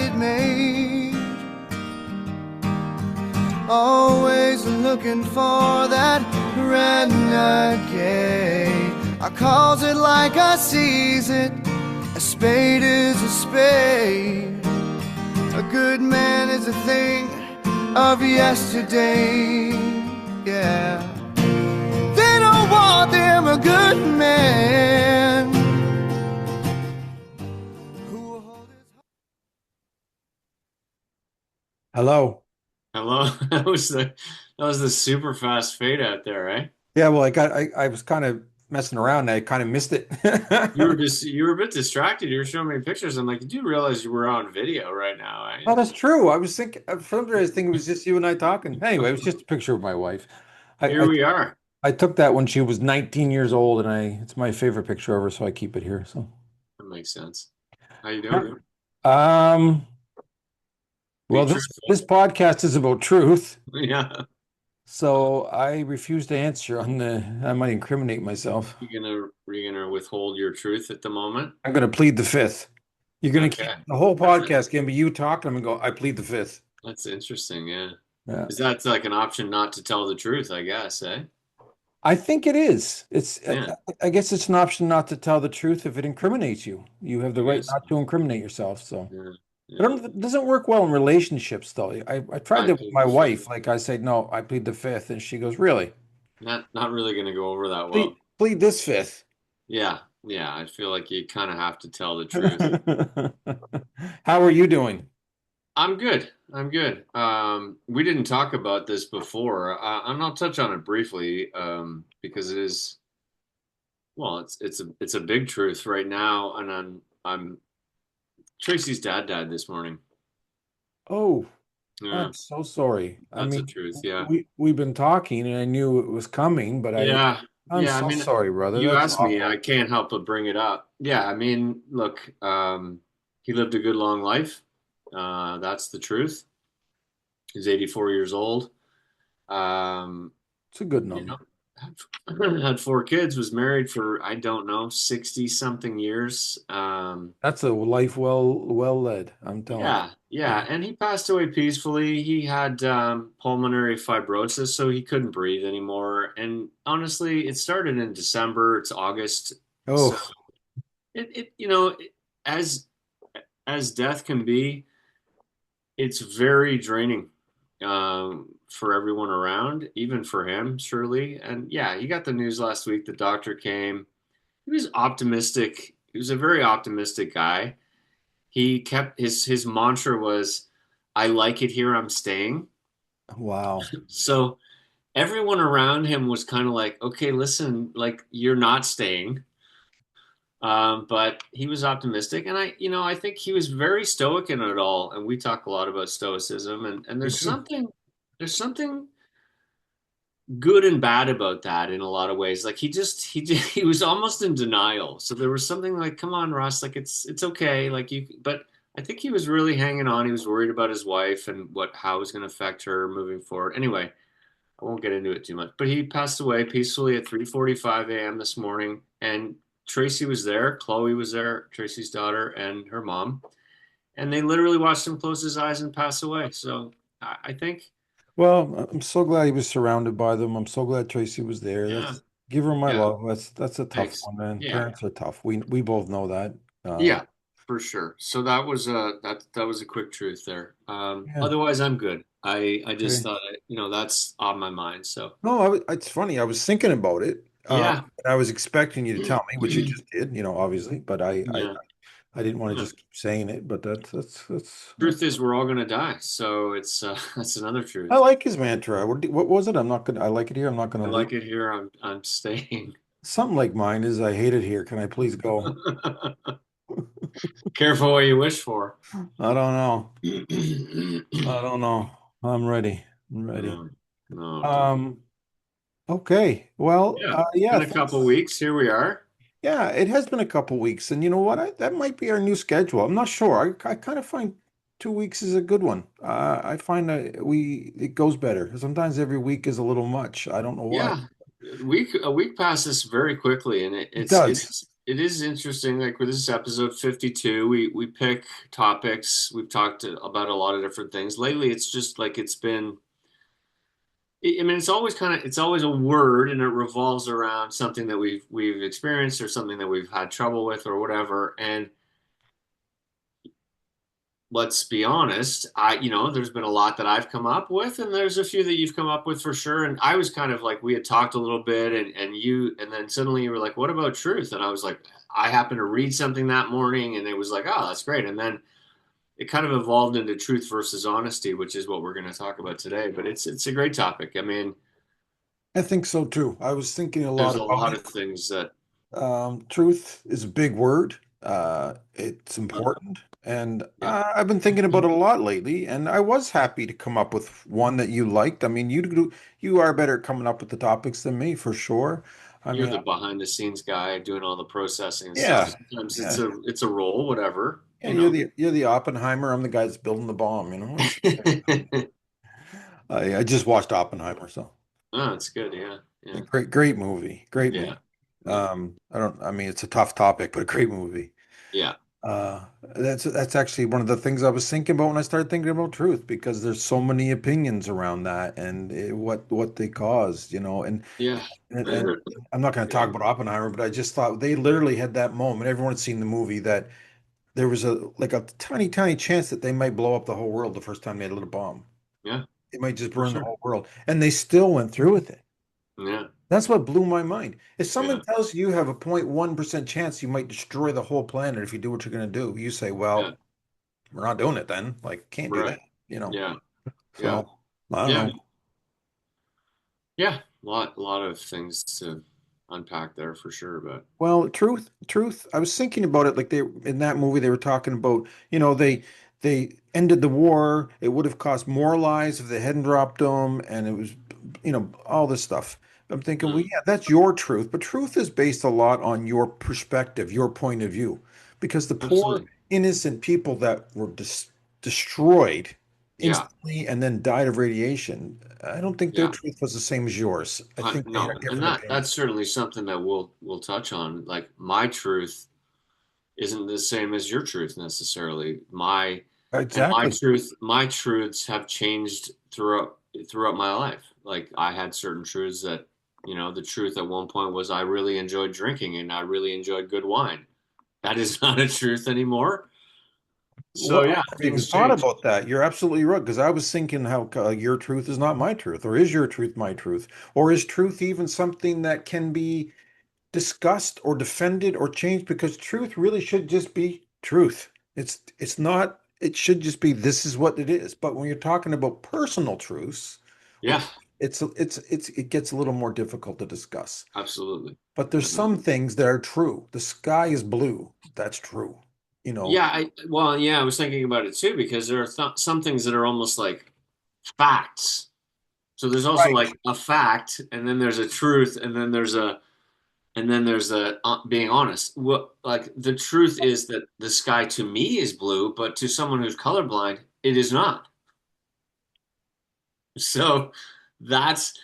it made. Always looking for that renegade. I calls it like I sees it. A spade is a spade. A good man is a thing of yesterday. Yeah. They don't want them a good man. Hello. Hello. That was the super fast fade out there, right? Yeah, well, I was kind of messing around and I kind of missed it. You were a bit distracted. You were showing me pictures. I'm like, did you realize you were on video right now? Oh, that's true. I was thinking, for some reason, I was thinking it was just you and I talking. Anyway, it was just a picture of my wife. I, Here I, we are. I took that when she was 19 years old, and it's my favorite picture of her, so I keep it here. So, That makes sense. How you yeah. doing? Um, Be well, this truthful. podcast is about truth, Yeah. so I refuse to answer I might incriminate myself. You gonna withhold your truth at the moment? I'm going to plead the fifth. You're going to keep Okay. the whole That's podcast can be you talking. I'm going to go, I plead the fifth. that's interesting. Yeah. Yeah. Is that like an option not to tell the truth, I guess, eh? I think it is. Yeah. I guess it's an option not to tell the truth if it incriminates you. You have the I right guess. not to incriminate yourself. So, Yeah. but Yeah. it doesn't work well in relationships, though. I tried I that with plead my the fifth. wife. Like I said, no, I plead the fifth, and she goes, really? Not really gonna go over that well. Plead this fifth. Yeah. Yeah. I feel like you kind of have to tell the truth. How are you doing? I'm good. I'm good. We didn't talk about this before, and I'll touch on it briefly because it is, well, it's a big truth right now, and I'm Tracy's dad died this morning. Oh, Yeah, I'm so sorry. I that's the mean, truth. Yeah, we've been talking, and I knew it was coming, but yeah, I'm yeah. I so mean, sorry, brother. you That's asked me, I awful. can't help but bring it up. Yeah, I mean, look, he lived a good long life. That's the truth. He's 84 years old. Um, It's a good you know, number. had four kids, was married for, I don't know, 60 something years. That's a life well led, I'm telling Yeah, yeah. And he passed away peacefully. He had pulmonary fibrosis, so he couldn't breathe anymore. And honestly, it started in December, it's August. you. So Oh, as death can be, it's very draining for everyone around, even for him, surely. And yeah, he got the news last week. The doctor came. He was optimistic. He was a very optimistic guy. He kept his mantra was, "I like it here. I'm staying." wow. So everyone around him was kind of like, "Okay, listen, like you're not staying." But he was optimistic, and I think he was very stoic in it all. And we talk a lot about stoicism, and We do. there's something good and bad about that in a lot of ways. Like he was almost in denial. So there was something like, "Come on, Russ, like it's okay, like you." But I think he was really hanging on. He was worried about his wife and how it was going to affect her moving forward. Anyway, I won't get into it too much. But he passed away peacefully at 3:45 a.m. this morning, and Tracy was there. Chloe was there, Tracy's daughter, and her mom, and they literally watched him close his eyes and pass away. So I think, Well, I'm so glad he was surrounded by them. I'm so glad Tracy was there. yeah, That's give her my yeah, love. That's a tough thanks, one, man. yeah. Parents are tough. We both know that. Yeah, for sure. So that was a quick truth there. Yeah. Otherwise, I'm good. I just Okay. thought that's on my mind. So No, it's funny. I was thinking about it. yeah, And I was expecting you to tell me, which you just did, obviously, but yeah. I didn't want to Yeah. just keep saying it, but Truth is, we're all gonna die. So it's that's another I truth. like his mantra. What was it? I'm not gonna I like it here. I'm not I gonna leave. like it here. I'm staying. Something like mine is I hate it here. Can I please go? Careful what you wish for. I don't know. No, I don't know. I'm ready. I'm ready. no, don't. Um, okay. Well, Yeah, yeah, been a couple thanks. weeks. Here we are. Yeah, it has been a couple weeks, and you know what? That might be our new schedule. I'm not sure. I kind of find 2 weeks is a good one. I find that it goes better. Sometimes every week is a little much. I don't know why. Yeah, a week passes very quickly, and It does. it is interesting. Like with this episode 52, we pick topics. We've talked about a lot of different things. Lately, it's just like it's been. I mean, it's always it's always a word, and it revolves around something that we've experienced or something that we've had trouble with or whatever. And let's be honest, there's been a lot that I've come up with, and there's a few that you've come up with for sure. And I was kind of like, we had talked a little bit, and then suddenly you were like, what about truth? And I was like, I happened to read something that morning, and it was like, oh, that's great. And then it kind of evolved into truth versus honesty, which is what we're going to talk about today. But it's a great topic. I mean, I think so too. I was thinking a there's lot a about lot it. of things that, Truth is a big word. It's important, and yeah, I've been thinking about it a lot lately. And I was happy to come up with one that you liked. I mean, you are better at coming up with the topics than me for sure. I you're mean, the behind the scenes guy doing all the processing and stuff. yeah, Sometimes yeah, it's a role, whatever, yeah. You're the Oppenheimer. I'm the guy that's building the bomb. It's I just watched Oppenheimer, so Oh, it's good. Yeah. a Yeah. great movie, great movie. Yeah. Yeah. I mean, it's a tough topic, but a great movie. Yeah. That's actually one of the things I was thinking about when I started thinking about truth, because there's so many opinions around that and what they caused, Yeah. and I'm not going to talk Yeah. about Oppenheimer, but I just thought they literally had that moment. Everyone had seen the movie that there was a tiny, tiny chance that they might blow up the whole world the first time they lit a bomb. Yeah. It might just For burn the sure. whole world, and they still went through with it. Yeah. That's what blew my mind. If someone Yeah. tells you you have a 0.1% chance you might destroy the whole planet if you do what you're going to do, you say, Yeah. well, we're not doing it then. Like, can't do that, Right. Yeah. Yeah. So I don't Yeah. know. Yeah. A lot of things to unpack there for sure. But Well, truth. I was thinking about it. Like they in that movie, they were talking about, they ended the war. It would have cost more lives if they hadn't dropped them, and it was, all this stuff. I'm thinking, well, mm, yeah, that's your truth, but truth is based a lot on your perspective, your point of view, because the poor absolutely. innocent people that were destroyed Yeah. instantly and then died of radiation, I don't think their Yeah. truth was the same as yours. I think they No, had and different that's opinions. certainly something that we'll touch on. Like my truth isn't the same as your truth necessarily. My Exactly. my truths have changed throughout my life. Like I had certain truths that, the truth at one point was I really enjoyed drinking and I really enjoyed good wine. That is not a truth anymore. Well, So yeah, I never even things thought change. about that. You're absolutely right, because I was thinking how your truth is not my truth, or is your truth my truth, or is truth even something that can be discussed or defended or changed? Because truth really should just be truth. It's not. It should just be this is what it is. But when you're talking about personal truths, or Yeah, it gets a little more difficult to discuss. absolutely. But there's Um, some things that are true. The sky is blue. That's true. You know. yeah, well, yeah, I was thinking about it too because there are some things that are almost like facts. So there's also Right. like a fact, and then there's a truth, and then there's a being honest. What like the truth is that the sky to me is blue, but to someone who's colorblind, it is not. So that's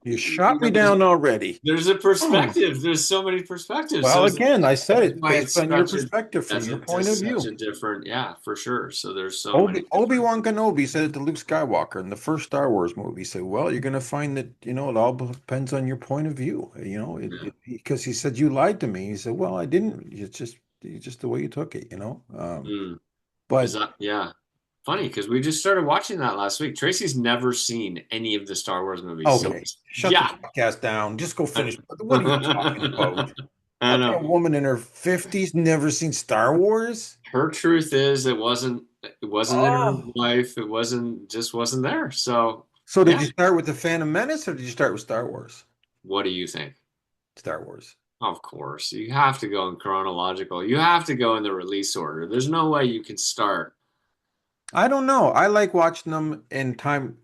You shot me down already. there's a Oh, perspective. There's so many perspectives. well, again, I said That's it why based it's on your perspective, from your point of such a view. different, yeah, for sure. So there's so many different. Obi-Wan Kenobi said it to Luke Skywalker in the first Star Wars movie. He said, well, you're going to find that, it all depends on your point of view. Yeah. Because he said, you lied to me. He said, well, I didn't. It's just the way you took it. Mm. Is But that yeah? Funny because we just started watching that last week. Tracy's never seen any of the Star Wars movies, so okay, shut the yeah. podcast down. Just go I finish. What are you talking about? I How can a know. woman in her 50s never seen Star Wars? Her truth is it wasn't in her Oh. life. It wasn't there. So So did yeah. you start with the Phantom Menace or did you start with Star Wars? What do you think? Star Wars. Of course, you have to go in chronological. You have to go in the release order. There's no way you can start. I don't know. I like watching them in time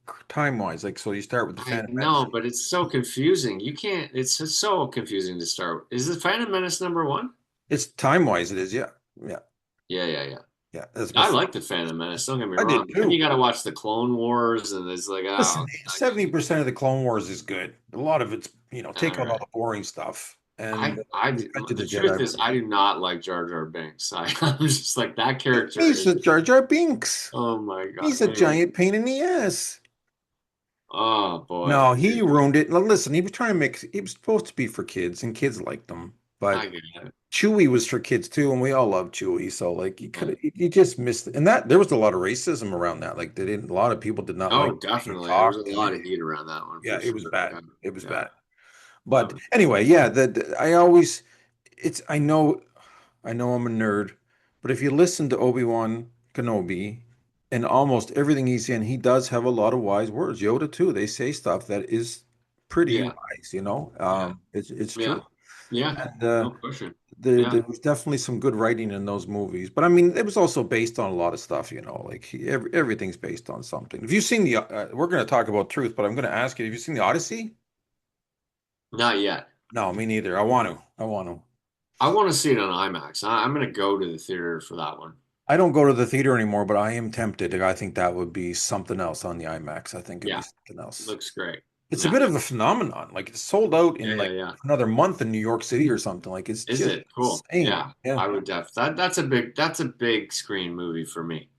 wise. Like, so you start with the I Phantom Menace. know, but it's so confusing. You can't. It's just so confusing to start. Is the Phantom Menace number one? It's time wise. It is. Yeah. Yeah. Yeah, yeah, yeah. Yeah. That's I before. like the Phantom Menace. Don't get me I did wrong. But then you too. got to watch the Clone Wars, and it's like, Listen, oh, 70% of the Clone Wars is good. A lot of it's, take all out all right. the boring stuff. and Revenge of The the truth Jedi. is, I do not like Jar Jar Binks. I'm just like that character He's a is. Jar Jar Binks. Oh my God. He's a Anyway, giant pain in the ass. oh boy. No, he ruined it. Now, listen, he was trying to make, he was supposed to be for kids, and kids liked him. I But get it. Chewie was for kids too, and we all love Chewie. So like, you could Right. have, you just missed it. And that there was a lot of racism around that. Like, they didn't. A lot of people did not like Oh, the way he definitely. There was a talked, and lot of heat around that one yeah, for it was sure. bad. Yeah. It was Yeah. bad. But Um, anyway, yeah, I always, it's, I know I'm a nerd, but if you listen to Obi-Wan Kenobi and almost everything he's in, he does have a lot of wise words. Yoda too. They say stuff that is pretty yeah. wise, you know. Yeah. It's Yeah. true. Yeah. And No question. there Yeah. was definitely some good writing in those movies. But I mean, it was also based on a lot of stuff, you know, like everything's based on something. Have you seen we're going to talk about truth, but I'm going to ask you, have you seen the Odyssey? Not yet. No, me neither. I want to. I want to. I want to see it on IMAX. I'm going to go to the theater for that one. I don't go to the theater anymore, but I am tempted. I think that would be something else on the IMAX. I think it'd be Yeah. something else. Looks great. It's a Yeah. bit of a phenomenon. Like, it's sold out Yeah. in Yeah. like Yeah. another month in New York City or something. Like, it's Is just it cool? insane. Yeah. Yeah. I would that's a big screen movie for me.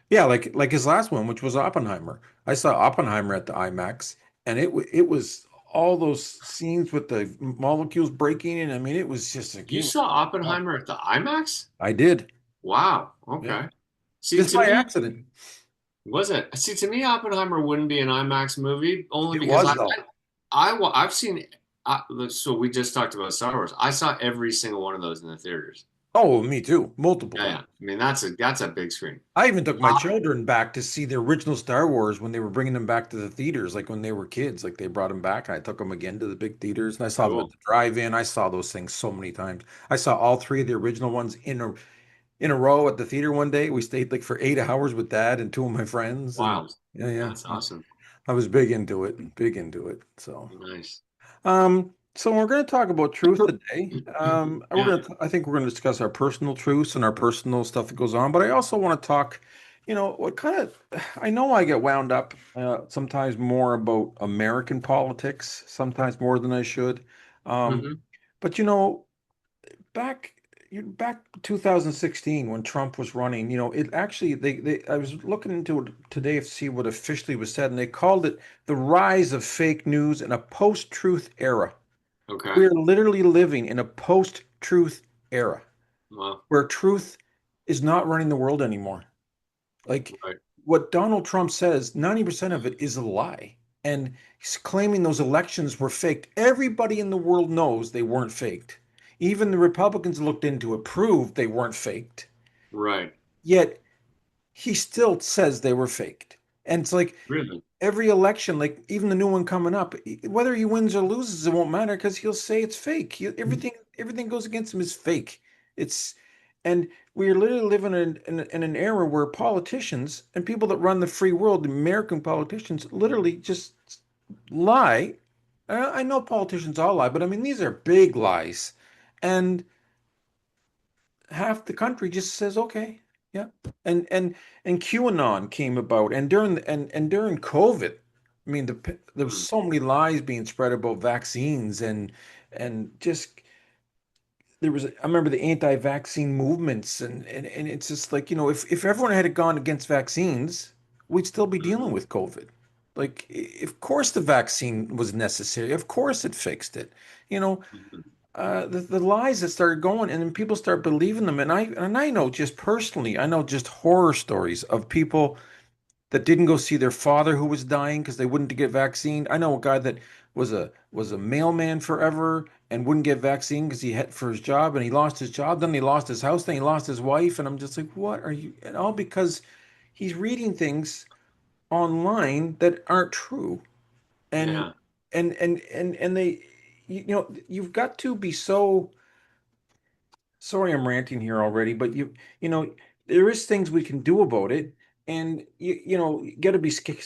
Yeah, like his last one, which was Oppenheimer. I saw Oppenheimer at the IMAX, and it was all those scenes with the molecules breaking, and I mean, it was just like You it was, saw Oppenheimer at the IMAX? I did. Wow. Yeah. Okay. See, Just to by me, accident. was it? See, to me, Oppenheimer wouldn't be an IMAX movie only It because was though. I've seen. So we just talked about Star Wars. I saw every single one of those in the theaters. Oh, me too. Multiple Yeah, yeah. times. I mean, that's a big screen. I even took my Uh, children back to see the original Star Wars when they were bringing them back to the theaters, like when they were kids. Like, they brought them back, and I took them again to the big theaters, and I saw them at cool. the drive-in. I saw those things so many times. I saw all three of the original ones in a row at the theater one day. We stayed like for 8 hours with Dad and two of my friends, and Wild. yeah, yeah, That's awesome. I was big into it, big into it. So. Nice. So we're going to talk about truth today. Yeah. I think we're going to discuss our personal truths and our personal stuff that goes on, but I also want to talk, what kind of, I know I get wound up sometimes more about American politics, sometimes more than I should. Um, Hmm. but back back 2016 when Trump was running, it actually they I was looking into it today to see what officially was said, and they called it the rise of fake news in a post-truth era. Okay. We're literally living in a post-truth era Well, where truth is not running the world anymore. Like, right. what Donald Trump says, 90% of it is a lie. And he's claiming those elections were faked. Everybody in the world knows they weren't faked. Even the Republicans looked into it, proved they weren't faked. Right. Yet he still says they were faked. And it's like, Really. every election, like even the new one coming up, whether he wins or loses, it won't matter because he'll say it's fake. Everything goes against him is fake. It's and we're literally living in an era where politicians and people that run the free world, American politicians, literally just lie. I know politicians all lie, but I mean these are big lies, and half the country just says okay, yeah. And QAnon came about, and during COVID, I mean there was Hmm. so many lies being spread about vaccines, and just there was I remember the anti-vaccine movements, and it's just like, if everyone had gone against vaccines, we'd still be dealing with COVID. Like, of course the vaccine was necessary, of course it fixed it, you know Mhm. the lies that started going, and then people start believing them. And I know, just personally, I know just horror stories of people that didn't go see their father who was dying because they wouldn't get vaccine. I know a guy that was a mailman forever and wouldn't get vaccine because he had for his job, and he lost his job, then he lost his house, then he lost his wife, and I'm just like, what are you? And all because he's reading things online that aren't true. And Yeah. and they, you've got to be so. Sorry, I'm ranting here already, but there is things we can do about it, and you got to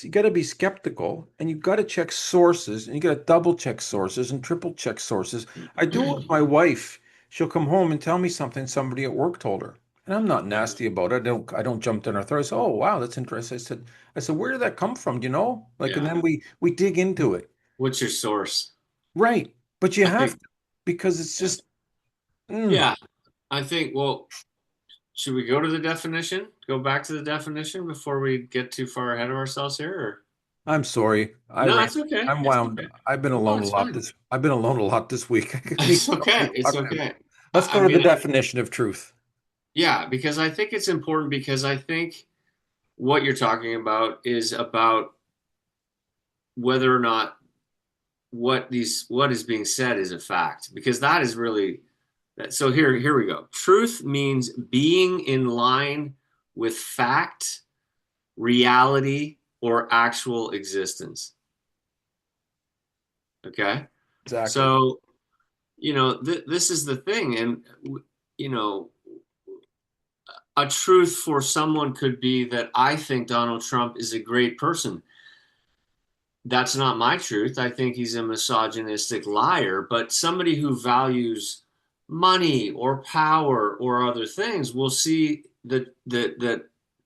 you got to be skeptical, and you got to check sources, and you got to double check sources and triple check sources. I do it with my wife. She'll come home and tell me something somebody at work told her, and I'm not nasty about it. I don't jump down her throat. I say, "Oh, wow, that's interesting." I said, "Where did that come from? Do you know?" Like, and Yeah. then we dig into it. What's your source? Right, but you I have think. to. because it's Yeah. just Yeah. I think, well, should we go to the definition? Go back to the definition before we get too far ahead of ourselves here? Or I'm sorry. no, it's okay. I'm It's wound. okay. I've been No, alone a it's lot fine. I've been alone a lot this week. I need It's to talk to okay. It's you. okay. Let's I go to the mean, definition of truth. yeah, because I think it's important because I think what you're talking about is about whether or not what is being said is a fact because that is really so here we go. Truth means being in line with fact, reality, or actual existence. Okay? Exactly. So, this is the thing and you know, a truth for someone could be that I think Donald Trump is a great person. That's not my truth. I think he's a misogynistic liar, but somebody who values money or power or other things will see that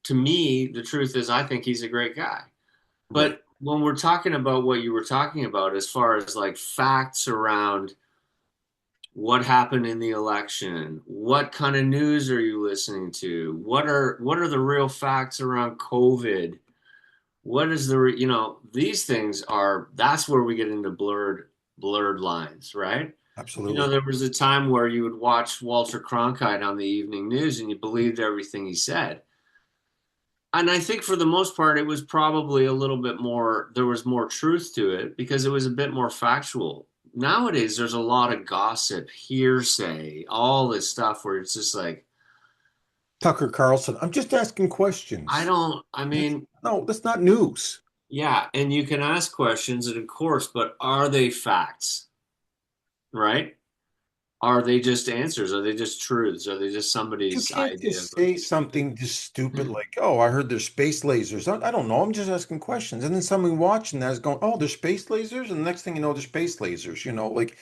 to me the truth is I think he's a great guy. Right. But when we're talking about what you were talking about as far as like facts around what happened in the election, what kind of news are you listening to, what are the real facts around COVID, what is these things are that's where we get into blurred lines, right? Absolutely. There was a time where you would watch Walter Cronkite on the evening news and you believed everything he said. And I think for the most part it was probably a little bit more, there was more truth to it because it was a bit more factual. Nowadays there's a lot of gossip, hearsay, all this stuff where it's just like Tucker Carlson. I'm just asking questions. I That's mean, no, that's not news. yeah, and you can ask questions, and of course, but are they facts, right? Are they just answers? Are they just truths? Are they just You somebody's can't idea of just say a something just stupid like, "Oh, I heard there's space lasers." I don't know. I'm just asking questions, and then someone watching that is going, "Oh, there's space lasers," and the next thing you know, there's space lasers. Like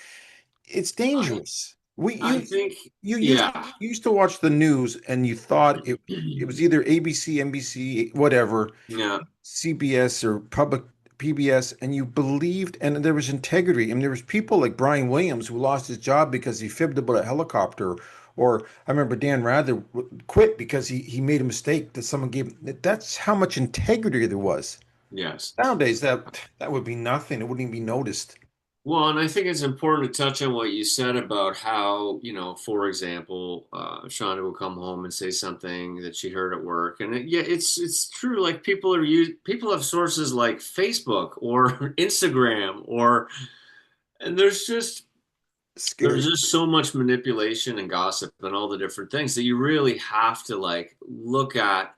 it's I dangerous. We I think, you used yeah, you used to watch the news, and you thought it was either ABC, NBC, whatever, yeah, CBS or public PBS, and you believed, and there was integrity. I mean, there was people like Brian Williams who lost his job because he fibbed about a helicopter, or I remember Dan Rather quit because he made a mistake that someone gave him. That's how much integrity there was. yes. Nowadays, that would be nothing. It wouldn't even be noticed. Well, and I think it's important to touch on what you said about how, for example, Shauna will come home and say something that she heard at work, and yeah, it's true. Like people have sources like Facebook or Instagram, and there's Scary. just so much manipulation and gossip and all the different things that you really have to like look at.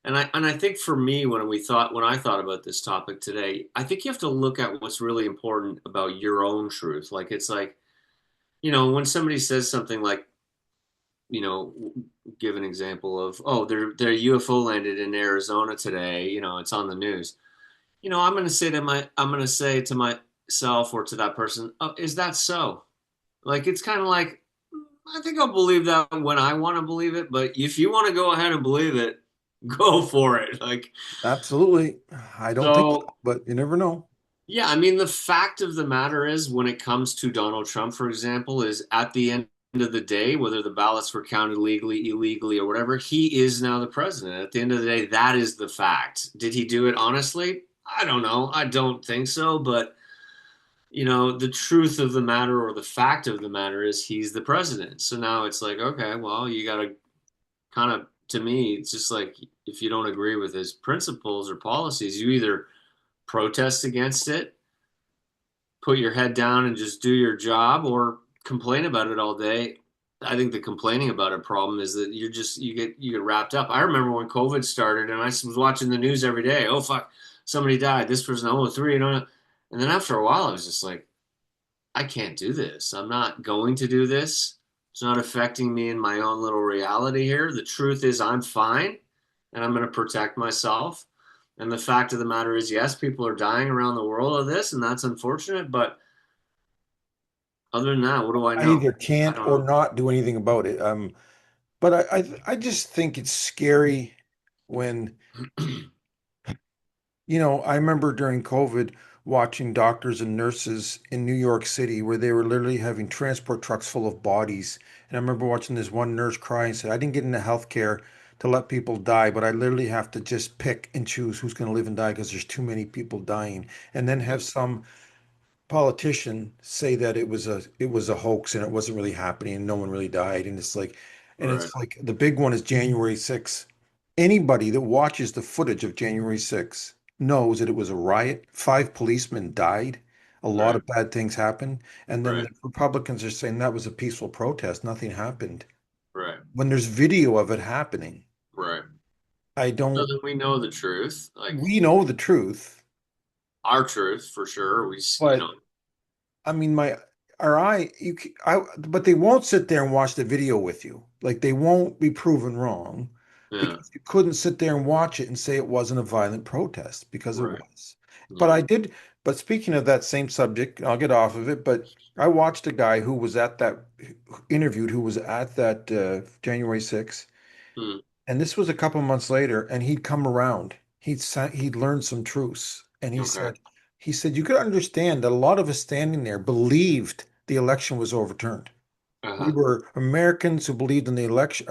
And I think for me, when I thought about this topic today, I think you have to look at what's really important about your own truth. Like it's like, when somebody says something like, you know, give an example of, oh, their UFO landed in Arizona today, it's on the news. I'm gonna say to myself or to that person, oh, is that so? Like it's kind of like I think I'll believe that when I want to believe it, but if you want to go ahead and believe it, go for it. Like Absolutely. I don't think so, so but you never know. yeah, I mean the fact of the matter is when it comes to Donald Trump, for example, is at the end of the day, whether the ballots were counted legally, illegally, or whatever, he is now the president. At the end of the day, that is the fact. Did he do it honestly? I don't know. I don't think so, but the truth of the matter or the fact of the matter is he's the president. So now it's like, okay, well, you got to kind of, to me, it's just like if you don't agree with his principles or policies, you either protest against it, put your head down and just do your job, or complain about it all day. I think the complaining about it problem is that you get wrapped up. I remember when COVID started and I was watching the news every day. Oh fuck, somebody died. This person, oh three, and then after a while, I was just like, I can't do this. I'm not going to do this. It's not affecting me in my own little reality here. The truth is, I'm fine and I'm going to protect myself. And the fact of the matter is, yes, people are dying around the world of this, and that's unfortunate. But other than that, what do I I know? either I can't don't or know. not do anything about it. But I just think it's scary when, I remember during COVID watching doctors and nurses in New York City where they were literally having transport trucks full of bodies. And I remember watching this one nurse cry and said, I didn't get into healthcare to let people die, but I literally have to just pick and choose who's going to live and die because there's too many people dying. And then have some politician say that it was a hoax and it wasn't really happening and no one really died. And Right. it's like the big one is January 6th. Anybody that watches the footage of January 6th knows that it was a riot. Five policemen died. A lot Right. of bad things happened. And then Right. the Republicans are saying that was a peaceful protest. Nothing happened. Right. When there's video of it happening, Right. I So don't, then we know the truth, like we know the truth, our truth for sure. but I mean, but they won't sit there and watch the video with you. Like they won't be proven wrong yeah. because you couldn't sit there and watch it and say it wasn't a violent protest because it Right. was. But Right. I did, but speaking of that same subject, I'll get off of it, but I watched a guy who was at that interviewed who was at that January 6th. Hmm. And this was a couple months later, and he'd come around. He'd learned some truths, and Okay. he said you could understand that a lot of us standing there believed the election was overturned. We Uh-huh. were Americans who believed in the election,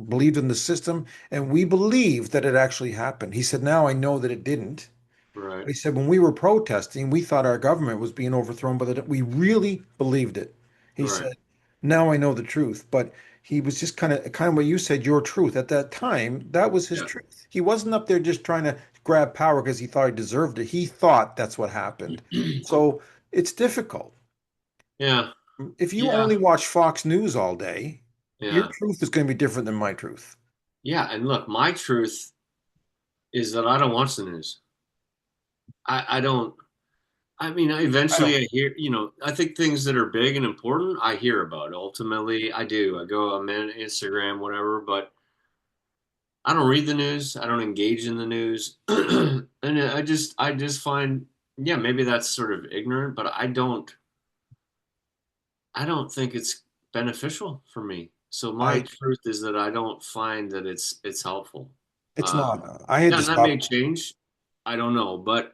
believed in the system, and we believed that it actually happened. He said, now I know that it didn't. Right. He said, when we were protesting, we thought our government was being overthrown, but we really believed it. He Right. said, now I know the truth. But he was just kind of what you said, your truth. At that time, that was his Yeah. truth. He wasn't up there just trying to grab power because he thought he deserved it. He thought that's what happened. So it's difficult. Yeah. If you Yeah. only watch Fox News all day, your Yeah. truth is going to be different than my truth. Yeah. And look, my truth is that I don't watch the news. I don't. I mean, I don't. eventually I hear, I think things that are big and important, I hear about. Ultimately, I do. I'm in Instagram, whatever, but I don't read the news. I don't engage in the news. And I just find, yeah, maybe that's sort of ignorant, but I don't think it's beneficial for me. So my I truth is that I don't find that it's helpful. It's Um, not. I had Now to that may stop. change. I don't know, but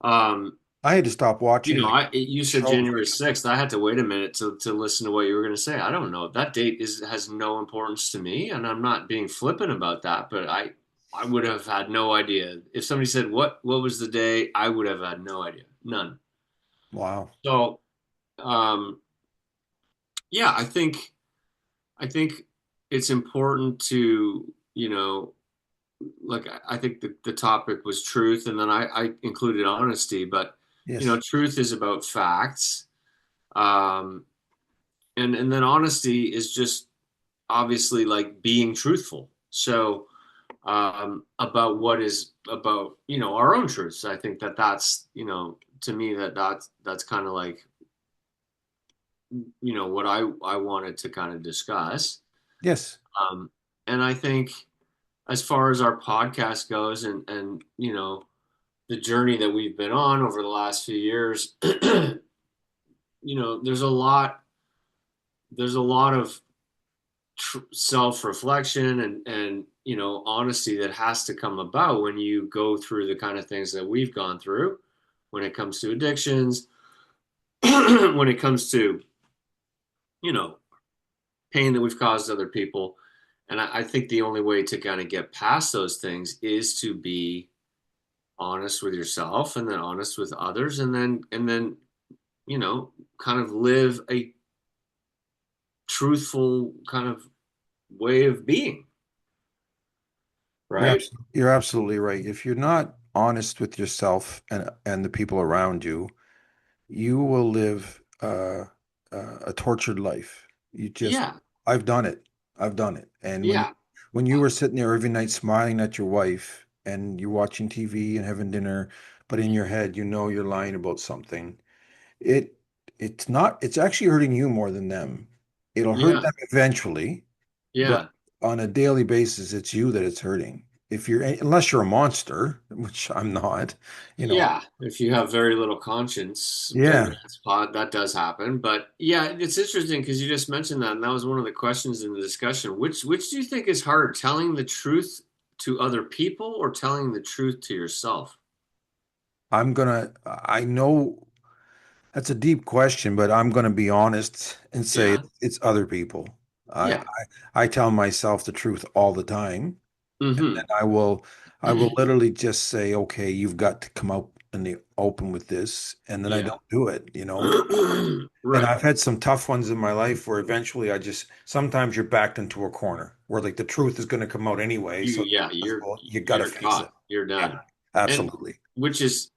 um, I had to stop watching like you said shows. January 6th. I had to wait a minute to listen to what you were going to say. I don't know. That date has no importance to me, and I'm not being flippant about that, but I would have had no idea. If somebody said what was the day, I would have had no idea. None. Wow. So, um, yeah, I think it's important to, like I think the topic was truth, and then I included honesty, but Yes. truth is about facts. Um, and then honesty is just obviously like being truthful. So about what is about our own truths. I think that's to me that's kind of like what I wanted to kind of discuss. Yes. Um, and I think as far as our podcast goes, and the journey that we've been on over the last few years, there's a lot of self-reflection and honesty that has to come about when you go through the kind of things that we've gone through when it comes to addictions, when it comes to you know pain that we've caused other people. And I think the only way to kind of get past those things is to be honest with yourself and then honest with others, and then kind of live a truthful kind of way of being, right? You're absolutely right. If you're not honest with yourself and the people around you, you will live a tortured life. You just, Yeah, I've done it. I've done it. And yeah, when you were sitting there every night smiling at your wife and you're watching TV and having dinner, but in your head you know you're lying about something, it it's not, it's actually hurting you more than them. It'll hurt yeah, them eventually, but yeah, on a daily basis, it's you that it's hurting. If you're, unless you're a monster, which I'm not, you know. yeah. If you have very little conscience, then Yeah. that does happen. But yeah, it's interesting because you just mentioned that, and that was one of the questions in the discussion. Which do you think is harder, telling the truth to other people or telling the truth to yourself? I know that's a deep question, but I'm gonna be honest and say Yeah. it's other people. I, Yeah. I tell myself the truth all the time. Hmm. I will literally just say, okay, you've got to come out in the open with this, and then I Yeah. don't do it, you know. And Right. I've had some tough ones in my life where eventually I just sometimes you're backed into a corner where like the truth is going to come out anyway. So Yeah, well, you got to you're face it. caught. You're Yeah, done. And absolutely. which is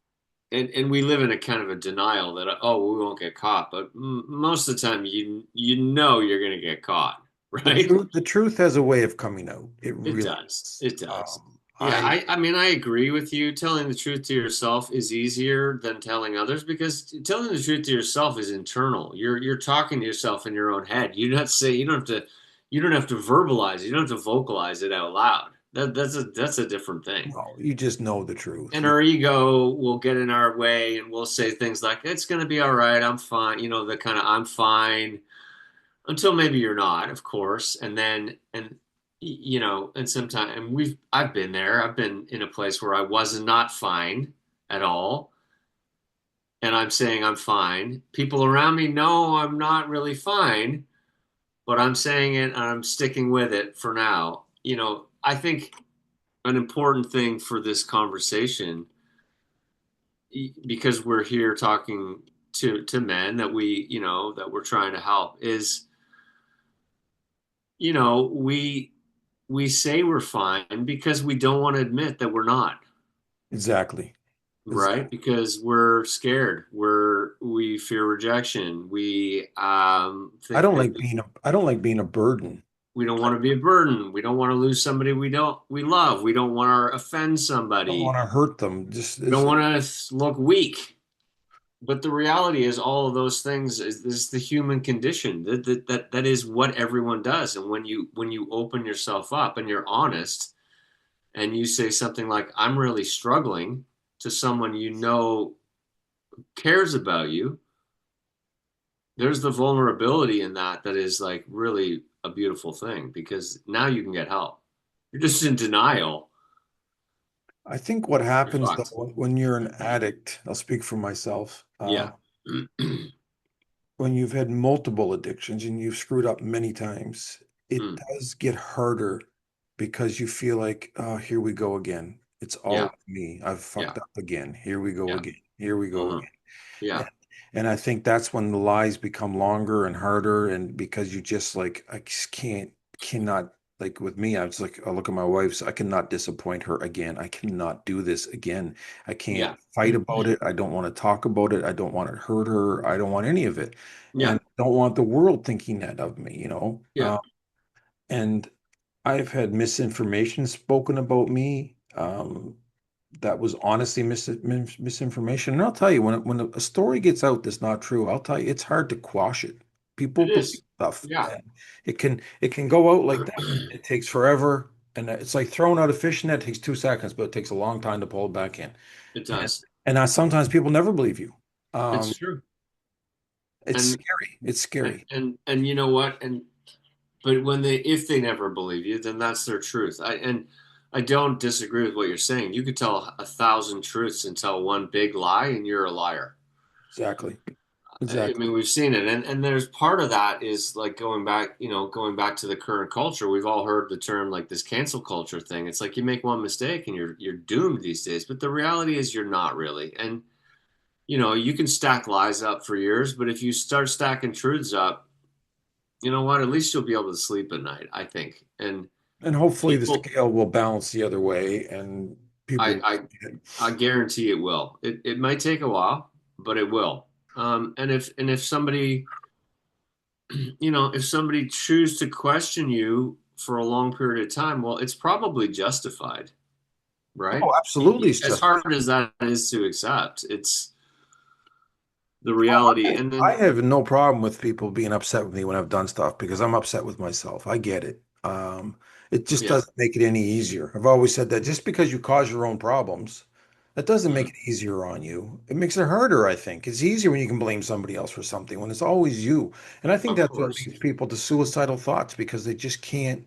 and we live in a kind of a denial that oh we won't get caught, but most of the time you know you're going to get caught, right? The truth has a way of coming out. It It really does. does. It does. Yeah, I mean I agree with you. Telling the truth to yourself is easier than telling others because telling the truth to yourself is internal. You're talking to yourself in your own head. You don't have to verbalize it. You don't have to vocalize it out loud. That's a different thing. well, you just know the truth. And our ego will get in our way and we'll say things like, it's going to be all right. I'm fine. You know, the kind of I'm fine until maybe you're not, of course. And then, you know, and sometimes, and I've been there. I've been in a place where I was not fine at all. And I'm saying I'm fine. People around me know I'm not really fine, but I'm saying it and I'm sticking with it for now. You know, I think an important thing for this conversation because we're here talking to men that we that we're trying to help is you know we say we're fine because we don't want to admit that we're not, Exactly. right? Exactly. Because we're scared, we fear rejection, we think that I don't like being a burden. we don't want to be a burden, we don't want to lose somebody we love, we don't want to offend I don't want somebody, to hurt them. Just we don't want to look weak. But the reality is, all of those things is the human condition. That is what everyone does. And when you open yourself up and you're honest, and you say something like, "I'm really struggling," to someone you know cares about you, there's the vulnerability in that is like really a beautiful thing because now you can get help. You're just in denial. I think what You're happens though fucked. when you're an addict, I'll speak for myself. Yeah. When you've had multiple addictions and you've screwed up many times, it Mm. does get harder because you feel like, oh, here we go again. It's Yeah. all me. I've Yeah. fucked up again. Here we go Yeah. again. Here we go Uh-huh. again. And, Yeah. and I think that's when the lies become longer and harder. And because you just like, I just cannot, like with me, I was like, I look at my wife, so I cannot disappoint her again. I cannot do this again. I Yeah. can't fight about it. I don't want to talk about it. I don't want to hurt her. I don't want any of it. Yeah. And I don't want the world thinking that of me, you know? Yeah. And I've had misinformation spoken about me. That was honestly misinformation. And I'll tell you, when a story gets out that's not true, I'll tell you, it's hard to quash it. People It believe is. stuff, Yeah. and it can go out like that. It takes forever, and it's like throwing out a fishing net. It takes 2 seconds, but it takes a long time to pull it back in. It And does. sometimes people never believe you. It's Um, true. it's And scary. It's scary. and you know what? And but when they if they never believe you, then that's their truth. I don't disagree with what you're saying. You could tell 1,000 truths and tell one big lie, and you're a liar. Exactly. I Exactly. mean, we've seen it, and there's part of that is like going back to the current culture. We've all heard the term like this cancel culture thing. It's like you make one mistake and you're doomed these days. But the reality is you're not really. And you know, you can stack lies up for years, but if you start stacking truths up, you know what? At least you'll be able to sleep at night, I think. And And hopefully the people, scale will balance the other way and people I, will I, see it. I guarantee it will. It might take a while, but it will. And if somebody, if somebody chooses to question you for a long period of time, well, it's probably justified, right? Oh, absolutely. It's As just hard as that is to accept, it's the reality. And I then, have no problem with people being upset with me when I've done stuff because I'm upset with myself. I get it. It just yeah, doesn't make it any easier. I've always said that just because you cause your own problems, that doesn't make mhm, it easier on you. It makes it harder, I think. It's easier when you can blame somebody else for something, when it's always you. And I think of that's what course. leads people to suicidal thoughts because they just can't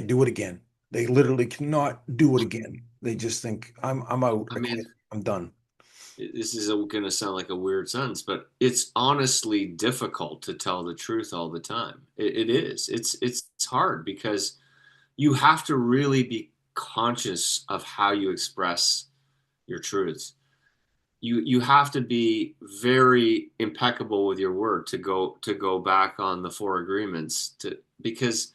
do it again. They literally cannot do it again. They just think, I'm out. I I quit. mean, I'm done. this is going to sound like a weird sentence, but it's honestly difficult to tell the truth all the time. It is. It's hard because you have to really be conscious of how you express your truths. You have to be very impeccable with your word to go back on the four agreements to because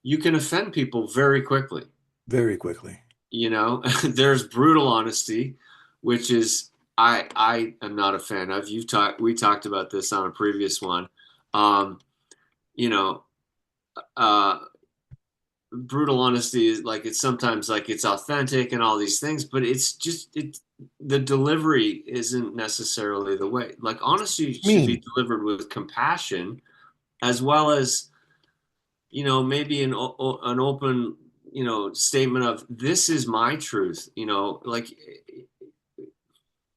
you can offend people very quickly. Very quickly. You know, there's brutal honesty, which is I am not a fan of. We talked about this on a previous one. Um, you know, uh, brutal honesty is like it's sometimes like it's authentic and all these things, but it's the delivery isn't necessarily the way. Like honesty should be Mean. delivered with compassion as well as maybe an open statement of this is my truth. Like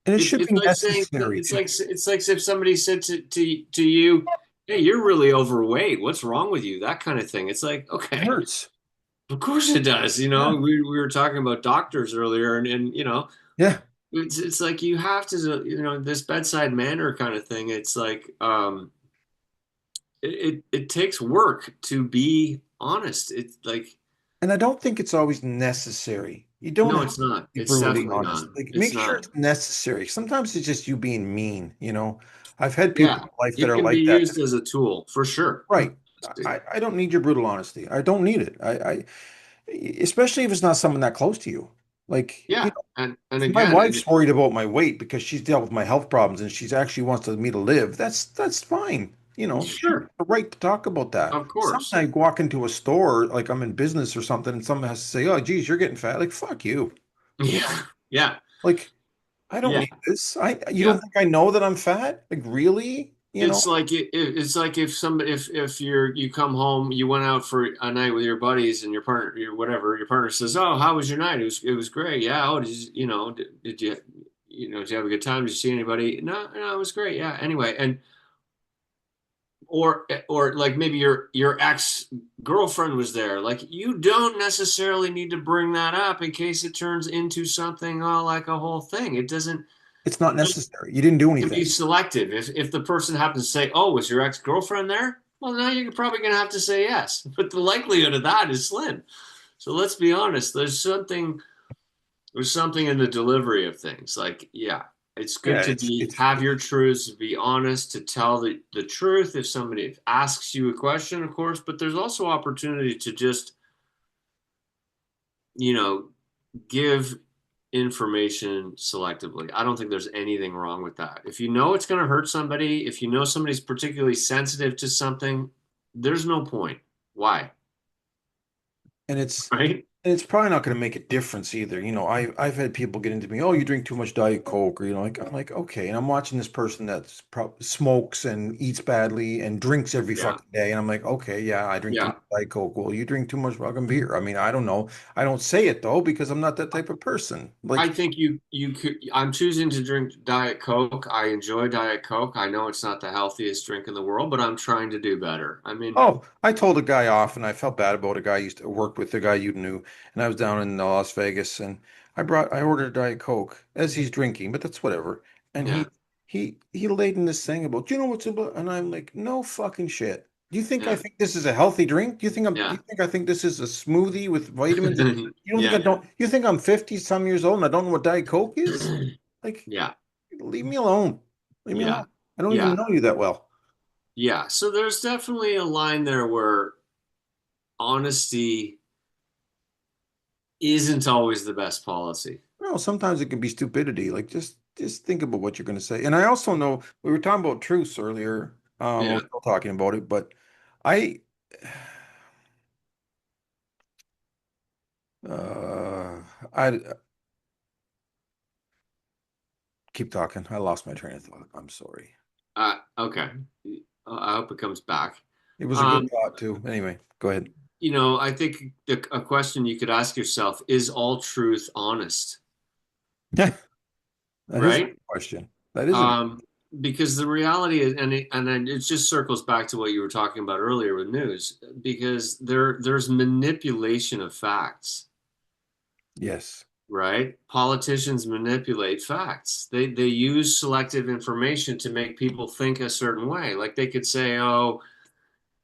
And it should it's be like saying necessary to. it's like if somebody said to you, "Hey, you're really overweight. What's wrong with you?" That kind of thing. It's like, It okay, hurts. of course it does. Yeah. We were talking about doctors earlier, and Yeah. it's like you have to this bedside manner kind of thing. It's like it takes work to be honest. It's like And I don't think it's always necessary. You don't no, have it's to not. be It's brutally definitely honest. not. Like, It's make sure not. it's necessary. Sometimes it's just you being mean, you know. I've had people Yeah, in life that it are can be like that. used as a tool for sure. Right. I don't need your brutal honesty. I don't need it. Especially if it's not someone that close to you. Like, Yeah, and if my again, wife's worried about my weight because she's dealt with my health problems and she's actually wants me to live, that's fine. She has sure, the right to talk about that. of course. Sometimes I walk into a store, like I'm in business or something, and someone has to say, "Oh, geez, you're getting fat." Like, fuck you. Yeah, yeah, Like, I don't yeah, need this. You don't yeah. think I know that I'm fat? Like, really? It's like it's like if somebody if you come home, you went out for a night with your buddies and your partner, your partner says, "Oh, how was your night?" It was great. Yeah. Oh, did you did you have a good time? Did you see anybody? No, no, it was great. Yeah. Anyway, and or like maybe your ex girlfriend was there. Like you don't necessarily need to bring that up in case it turns into something like a whole thing. It doesn't It's not necessary. You didn't do can be anything. selective. If the person happens to say, "Oh, was your ex girlfriend there?" Well, now you're probably going to have to say yes, but the likelihood of that is slim. So let's be honest. There's something in the delivery of things. Like, yeah, it's good Yeah, to it's be it's have your truths, to be honest, to tell the truth if somebody asks you a question, of course, but there's also opportunity to just, you know, give information selectively. I don't think there's anything wrong with that. If you know it's going to hurt somebody, if you know somebody's particularly sensitive to something, there's no point. Why? and it's Right? And it's probably not going to make a difference either. I've had people get into me, oh, you drink too much Diet Coke, or like I'm like, okay, and I'm watching this person that smokes and eats badly and drinks every Yeah. fucking day, and I'm like, okay, yeah, I drink too Yeah. much Diet Coke. Well, you drink too much fucking beer. I mean, I don't know. I don't say it though because I'm not that type of person. I Like, think you could. I'm choosing to drink Diet Coke. I enjoy Diet Coke. I know it's not the healthiest drink in the world, but I'm trying to do better. I mean, oh, I told a guy off, and I felt bad about a guy I used to work with, the guy you knew, and I was down in Las Vegas, and I ordered a Diet Coke as he's drinking, but that's whatever. And yeah, he laid in this thing about, do you know what's about? And I'm like, no fucking shit. Do you think I yeah, think this is a healthy drink? Do yeah, you think I think this is a smoothie with vitamins? You don't think I yeah, don't? You think I'm 50 some years old and I don't know what Diet Coke is? Like, yeah, leave me alone. Leave me alone. yeah, I don't even yeah, know you that well. yeah. So there's definitely a line there where honesty isn't always the best policy. No, sometimes it can be stupidity. Like just think about what you're going to say. And I also know we were talking about truths earlier. We're Yeah. still talking about it, but I uh I keep talking. I lost my train of thought. I'm sorry. Okay. I hope it comes back. It was a good Um, thought too. Anyway, go ahead. I think a question you could ask yourself is all truth honest, Yeah, that is a right? good question. That is a good. Um, because the reality is, and then it just circles back to what you were talking about earlier with news, because there's manipulation of facts. Yes. right? Politicians manipulate facts. They use selective information to make people think a certain way. Like they could say, "Oh,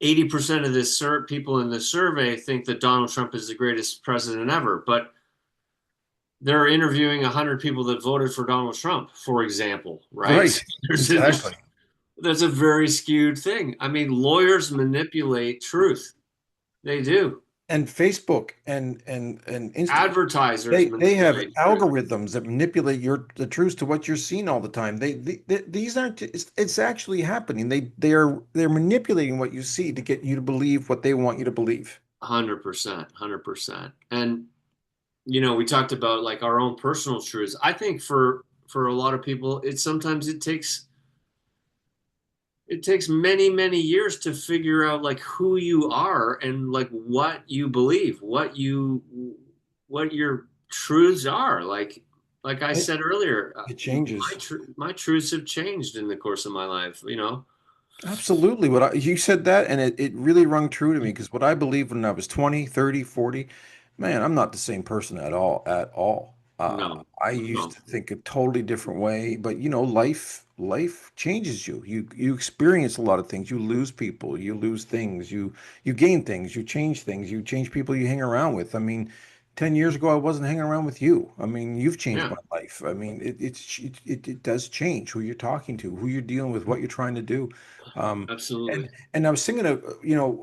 80% of this people in this survey think that Donald Trump is the greatest president ever," but they're interviewing 100 people that voted for Donald Trump, for example, right? Right. So there's a, Exactly. there's a very skewed thing. I mean, lawyers manipulate truth. They do. And Facebook and Instagram, Advertisers they have manipulate truth. algorithms that manipulate the truth to what you're seeing all the time. These aren't, it's actually happening. They're manipulating what you see to get you to believe what they want you to believe. 100%, 100%. And we talked about like our own personal truths. I think for a lot of people, it takes many, many years to figure out like who you are and like what you believe, what your truths are. Like I It, said earlier, it my changes. my truths have changed in the course of my life. Absolutely. You said that, and it really rung true to me because what I believed when I was 20, 30, 40, man, I'm not the same person at all, at all. No, I used no, to think a totally different way, but life changes you. You experience a lot of things. You lose people, you lose things, you gain things, you change people you hang around with. I mean, 10 years ago, I wasn't hanging around with you. I mean, you've changed yeah, my life. I mean, it does change who you're talking to, who you're dealing with, what you're trying to do. absolutely. And I was thinking of,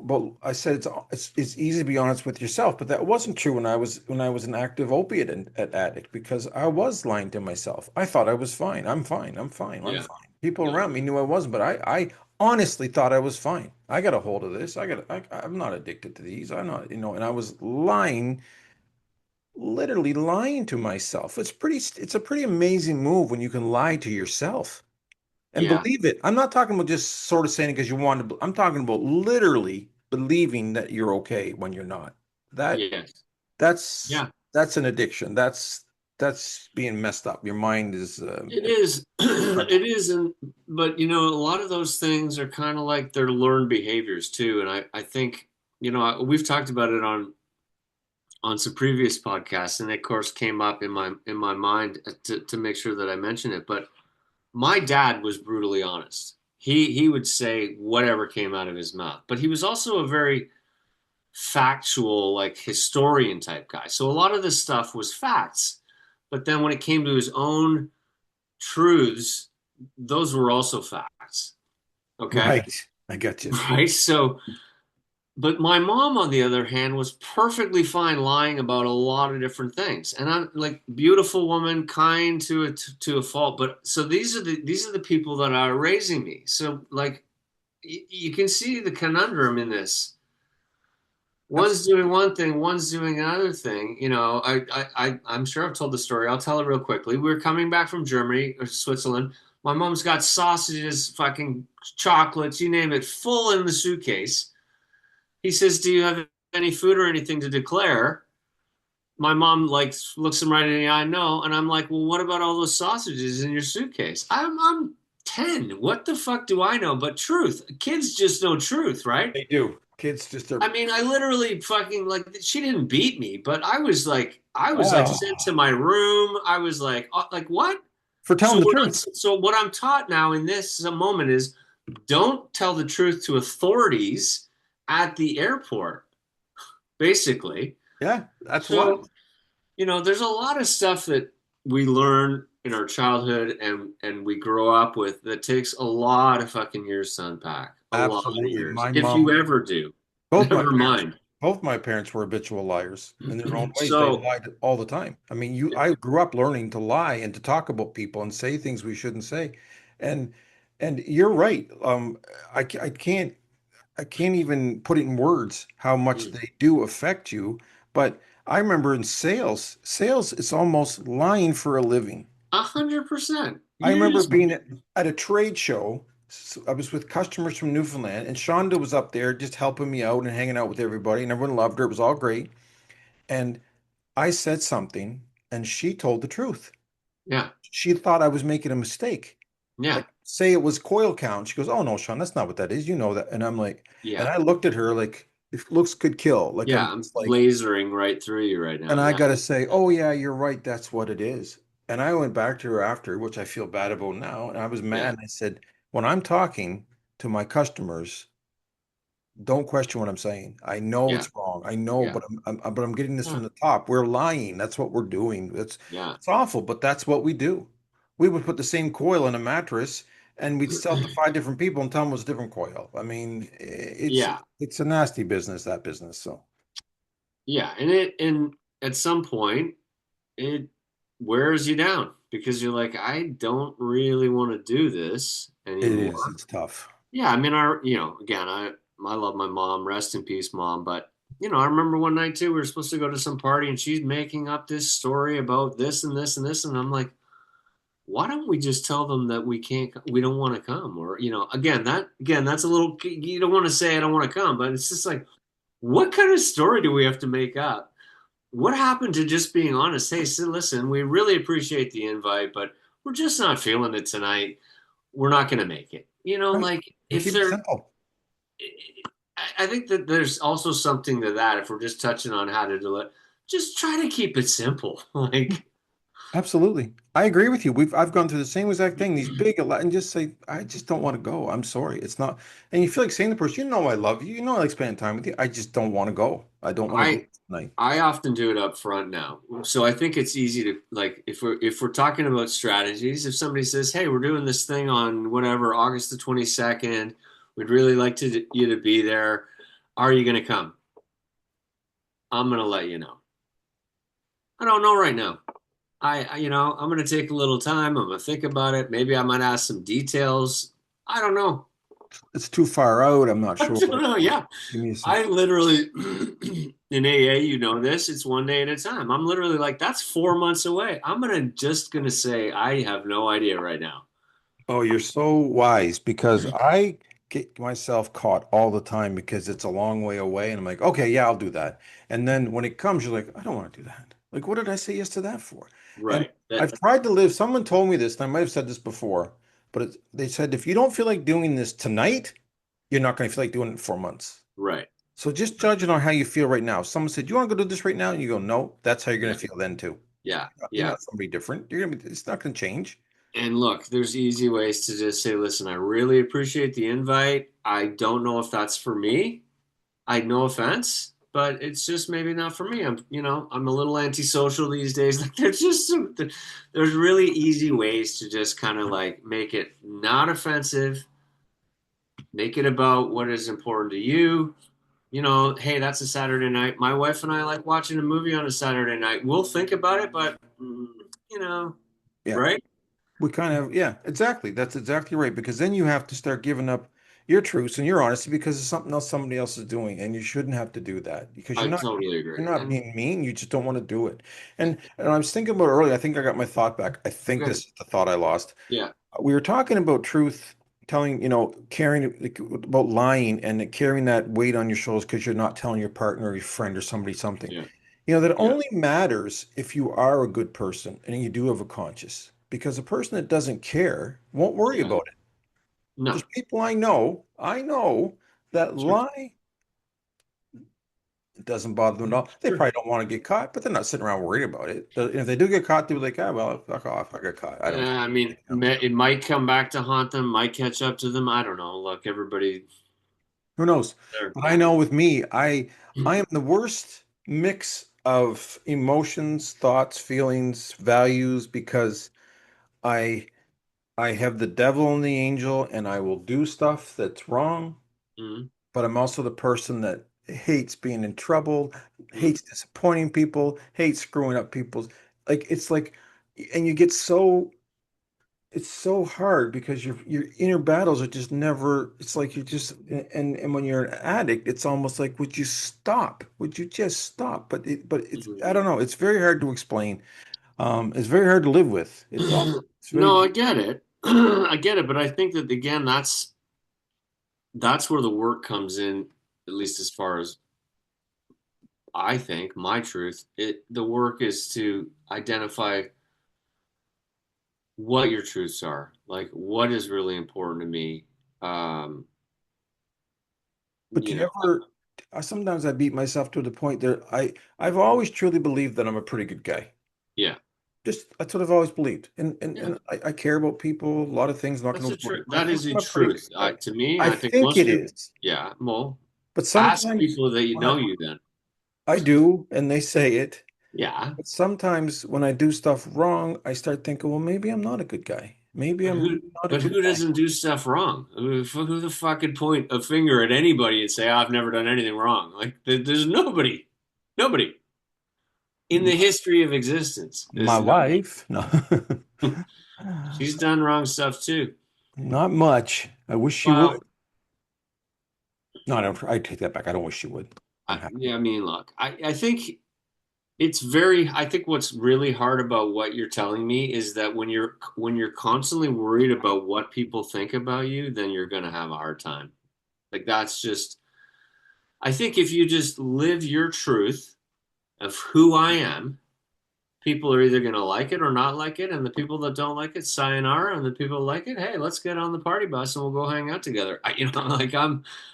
but I said it's easy to be honest with yourself, but that wasn't true when I was an active opiate addict because I was lying to myself. I thought I was fine. I'm fine. I'm fine. I'm Yeah, fine. People yeah, around me knew I wasn't, but I honestly thought I was fine. I got a hold of this. I'm not addicted to these. I'm not, and I was lying, literally lying to myself. It's a pretty amazing move when you can lie to yourself and yeah. believe it. I'm not talking about just sort of saying it because you want to. I'm talking about literally believing that you're okay when you're not. That Yes. that's Yeah. that's an addiction. That's being messed up. Your mind is It is. incredible. It is, and but a lot of those things are kind of like they're learned behaviors too. And I think, we've talked about it on some previous podcasts, and it, of course, came up in my mind to make sure that I mention it. But my dad was brutally honest. He would say whatever came out of his mouth, but he was also a very factual, like historian type guy. So a lot of this stuff was facts. But then when it came to his own truths, those were also facts. Okay. Right. I got you. Right. So, but my mom, on the other hand, was perfectly fine lying about a lot of different things. And I'm like beautiful woman, kind to a fault. But so these are the people that are raising me. So like you can see the conundrum in this. One's Absolutely. doing one thing, one's doing another thing. I'm sure I've told the story. I'll tell it real quickly. We were coming back from Germany or Switzerland. My mom's got sausages, fucking chocolates, you name it, full in the suitcase. He says, "Do you have any food or anything to declare?" My mom like looks him right in the eye, no, and I'm like, "Well, what about all those sausages in your suitcase?" I'm 10. What the fuck do I know? But truth. Kids just know truth, right? They do. Kids just are. I mean, I literally fucking like she didn't beat me, but I was like sent Oh, to my room. I was like what? for So telling the what I'm truth. so what I'm taught now in this moment is don't tell the truth to authorities at the airport, basically. Yeah, that's what. So, there's a lot of stuff that we learn in our childhood and we grow up with that takes a lot of fucking years to unpack. A lot of Absolutely. years. My If mom, you ever do. both my Never parents, mind. both my parents were habitual liars in their own ways. They So, lied all the time. I mean, I grew up learning to lie and to talk about people and say things we shouldn't say. And and you're right. I can't even put it in words how much they do affect you. But I remember in sales, it's almost lying for a living. 100%. I You're remember just being at a trade show. I was with customers from Newfoundland, and Shonda was up there just helping me out and hanging out with everybody, and everyone loved her. It was all great. And I said something, and she told the truth. yeah, She thought I was making a mistake. yeah, Like, say it was coil count. She goes, "Oh no, Sean, that's not what that is. You know that." And I'm like, and yeah, I looked at her like, if looks could kill, like Yeah, I'm I'm just like, lasering right through you right now. and I Yeah. gotta say, oh yeah, you're right, that's what it is. And I went back to her after, which I feel bad about now, and I was Yeah. mad. And I said, when I'm talking to my customers, don't question what I'm saying. I know Yeah. it's wrong. I know, Yeah. but I'm getting this Yeah. from the top. We're lying. That's what we're doing. Yeah. It's awful, but that's what we do. We would put the same coil in a mattress and we'd sell it to five different people and tell them it was a different coil. I mean, Yeah. it's a nasty business, that business. So Yeah. And at some point it wears you down because you're like, I don't really want to do this it is. anymore. It's tough. Yeah, I mean, again, I love my mom, rest in peace, mom. But I remember one night too, we were supposed to go to some party, and she's making up this story about this and this and this, and I'm like, why don't we just tell them that we can't, we don't want to come, or again, that's a little, you don't want to say I don't want to come, but it's just like, what kind of story do we have to make up? What happened to just being honest? Hey, so listen, we really appreciate the invite, but we're just not feeling it tonight. We're not going to make it. Right. Like And if keep it they're simple. I think that there's also something to that if we're just touching on how to do it. Just try to keep it simple. Like, Absolutely. I agree with you. I've gone through the same exact thing. These big a lot and just say, I just don't want to go. I'm sorry. It's not. And you feel like saying to the person, you know I love you. You know I like spending time with you. I just don't want to go. I don't want to I go tonight. I often do it up front now. So I think it's easy to like if we're talking about strategies, if somebody says, "Hey, we're doing this thing on whatever August the 22nd, we'd really like you to be there. Are you going to come?" I'm going to let you know. I don't know right now. I'm going to take a little time. I'm going to think about it. Maybe I might ask some details. I don't know. It's too far out. I'm not I sure. don't know. Yeah. Give me some. I literally, in AA, this, it's one day at a time. I'm literally like, that's 4 months away. Just gonna say, I have no idea right now. Oh, you're so wise because I get myself caught all the time because it's a long way away. And I'm like, okay, yeah, I'll do that. And then when it comes, you're like, I don't want to do that. Like, what did I say yes to that for? And Right. That, I've tried to live, someone told me this, and I might have said this before, but they said, if you don't feel like doing this tonight, you're not going to feel like doing it in 4 months. right. So just judge it on how you feel right now. Someone said, you want to go do this right now? And you go, no, that's how you're going Yeah. to feel then too. Yeah. You're Yeah. not somebody different. It's not going to change. And look, there's easy ways to just say, listen, I really appreciate the invite. I don't know if that's for me. No offense, but it's just maybe not for me. I'm a little antisocial these days. Like there's really easy ways to just kind of like make it not offensive, make it about what is important to you. Hey, that's a Saturday night. My wife and I like watching a movie on a Saturday night. We'll think about it, but you know, Yeah. right? We kind of, yeah, exactly. That's exactly right. Because then you have to start giving up your truths and your honesty because of something else somebody else is doing, and you shouldn't have to do that because I totally you're agree. not And being mean. You just don't want to do it. And I was thinking about earlier. I think I got my thought back. I think okay, this is the thought I lost. yeah, We were talking about truth, telling, caring like, about lying and carrying that weight on your shoulders because you're not telling your partner or your friend or somebody something. yeah, That yeah, only matters if you are a good person and you do have a conscience. Because a person that doesn't care won't worry yeah. about it. No, There's people I know that sure, lie. It doesn't bother them at all. They sure. probably don't want to get caught, but they're not sitting around worried about it. If they do get caught, they'll be like, ah, well, fuck off. I got caught. I don't care. I mean, it might come back to haunt them, might catch up to them. I don't know. Look, everybody Who knows? there. But I Yeah. know with me, I am the worst mix of emotions, thoughts, feelings, values because I I have the devil and the angel, and I will do stuff that's wrong, Mhm. but I'm also the person that hates being in trouble, Mhm. hates disappointing people, hates screwing up people's it's like, and you get so it's so hard because your inner battles are just never, it's like you're just, and when you're an addict, it's almost like, would you stop? Would you just stop? But it's, Mhm. I don't know, it's very hard to explain. It's very hard to live with. It's really No, I get it. I get it, but I think that again, that's where the work comes in, at least as far as I think, my truth. The work is to identify what your truths are, like what is really important to me. Um, But you know, sometimes I beat myself to the point that I've always truly believed that I'm a pretty good guy. Yeah. Just that's what I've always believed, Yeah. and I care about people, a lot of things. Not That's going the to avoid. truth. I That think is the I'm a pretty good truth. guy. To me, I I think think most it people, is, yeah, well, but ask sometimes people that you when know you then. I do, and they say it. Yeah. But sometimes when I do stuff wrong, I start thinking, well, maybe I'm not a good guy. Maybe But I'm who really not a but good who guy. doesn't do stuff wrong? Who the fuck could point a finger at anybody and say, "Oh, I've never done anything wrong"? Like there's nobody. Nobody in the history of existence. My There's nobody. wife, no, She's done wrong stuff too. not much. I wish she would. Well, No, I take that back. I don't wish she would. I'm happy. yeah, I mean, look, I think I think what's really hard about what you're telling me is that when you're constantly worried about what people think about you, then you're gonna have a hard time. Like that's just I think if you just live your truth of who I am, people are either gonna like it or not like it, and the people that don't like it, sayonara, and the people that like it, hey, let's get on the party bus and we'll go hang out together. I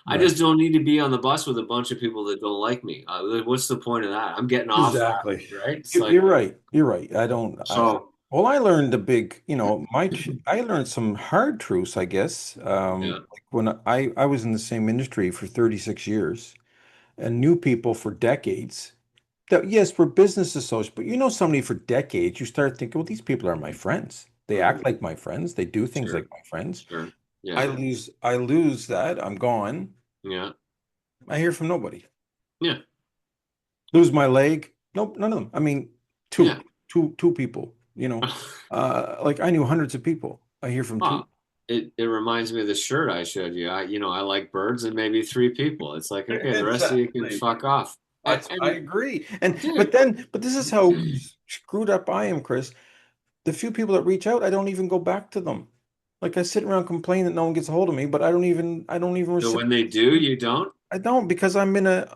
Right. just don't need to be on the bus with a bunch of people that don't like me. What's the point of that? I'm getting off Exactly. that, right? It's You're like right. You're right. I don't. so. Well, I learned a big. I learned some hard truths, I guess. Yeah. Like when I was in the same industry for 36 years and knew people for decades. That yes, we're business associates, but you know somebody for decades, you start thinking, well, these people are my friends. They Hmm. act like my friends. They do things Sure. like my friends. Sure. Yeah. I lose that. I'm gone. Yeah. I hear from nobody. Yeah. Lose my leg. Nope, none of them. I mean, Yeah. two people, like I knew hundreds of people. I hear from two. Well, it reminds me of the shirt I showed you. I like birds and maybe three people. It's like, okay, the rest of you can Exactly. fuck off. I And agree. And dude, but this is how screwed up I am, Chris. The few people that reach out, I don't even go back to them. Like I sit around complaining that no one gets a hold of me, but I don't even so when reciprocate. they do, you don't? I don't because I'm in a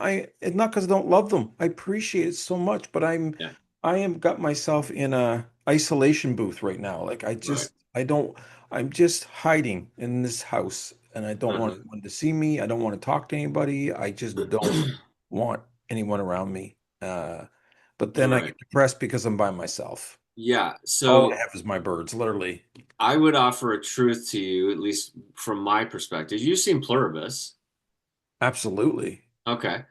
it's not because I don't love them. I appreciate it so much, but Yeah. I am got myself in a isolation booth right now. Like Right. I don't I'm just hiding in this house and I don't want Uh-huh. anyone to see me. I don't want to talk to anybody. I just don't want anyone around me. But All then I right. get depressed because I'm by myself. Yeah. All I So have is my birds, literally. I would offer a truth to you, at least from my perspective. You've seen Pluribus. Absolutely. Okay.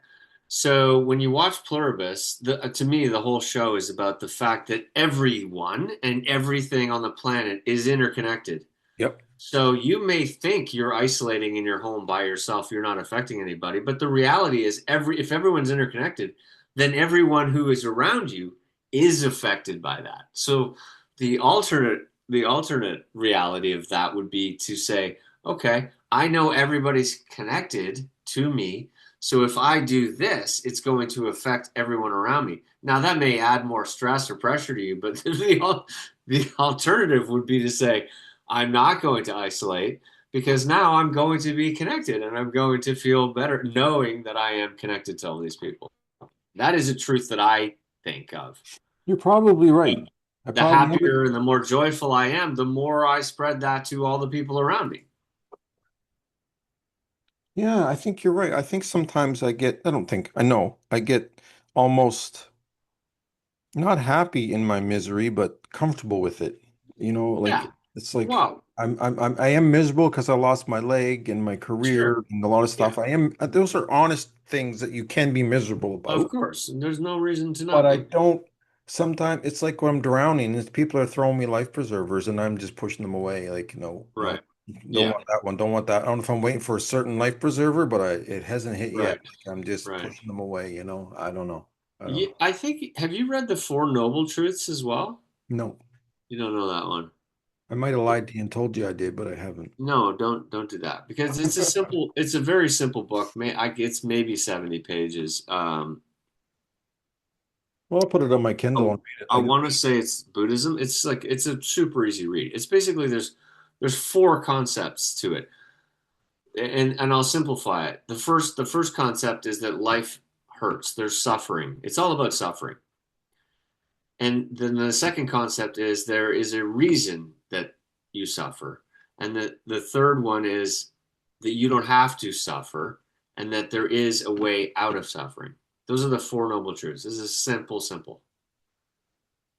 So when you watch Pluribus, to me, the whole show is about the fact that everyone and everything on the planet is interconnected. Yep. So you may think you're isolating in your home by yourself, you're not affecting anybody, but the reality is if everyone's interconnected, then everyone who is around you is affected by that. So the alternate reality of that would be to say, okay, I know everybody's connected to me. So if I do this, it's going to affect everyone around me. Now that may add more stress or pressure to you, but the alternative would be to say, I'm not going to isolate because now I'm going to be connected and I'm going to feel better knowing that I am connected to all these people. That is a truth that I think of. You're probably right. I The probably am. happier and the more joyful I am, the more I spread that to all the people around me. Yeah, I think you're right. I think sometimes I don't think, I know, I get almost not happy in my misery, but comfortable with it. Yeah. Like it's like Wow. I am miserable because I lost my leg and my Sure. career and a lot of Yeah. stuff. Those are honest things that you can be miserable Of about. course. And there's no reason to But not I be. don't, sometimes it's like when I'm drowning and people are throwing me life preservers and I'm just pushing them away. Like, no, no, Right. don't Yeah. want that one, don't want that. I don't know if I'm waiting for a certain life preserver, but it hasn't hit yet. Right. Like I'm just Right. pushing them away. I don't know. I don't Yeah, know. I think, have you read the Four Noble Truths as well? No, You don't know that one. I might have lied to you and told you I did, but I haven't. No, don't do that because it's a very simple book. It's maybe 70 pages. Well, I'll put it on my I, Kindle and read it. I want to say it's Buddhism. It's a super easy read. It's basically there's four concepts to it, and I'll simplify it. The first concept is that life hurts. There's suffering. It's all about suffering. And then the second concept is there is a reason that you suffer. And the third one is that you don't have to suffer. and that there is a way out of suffering. Those are the Four Noble Truths. This is simple, simple.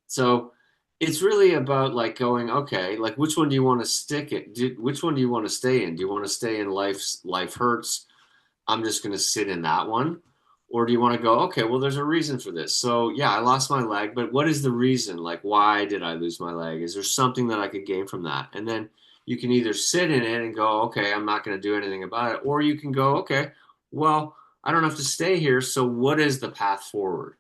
So it's really about like going, okay, like which one do you want to stick it? Which one do you want to stay in? Do you want to stay in life hurts? I'm just going to sit in that one. Or do you want to go, okay, well, there's a reason for this. So yeah, I lost my leg, but what is the reason? Like, why did I lose my leg? Is there something that I could gain from that? And then you can either sit in it and go, okay, I'm not going to do anything about it. Or you can go, okay, well, I don't have to stay here. So what is the path forward?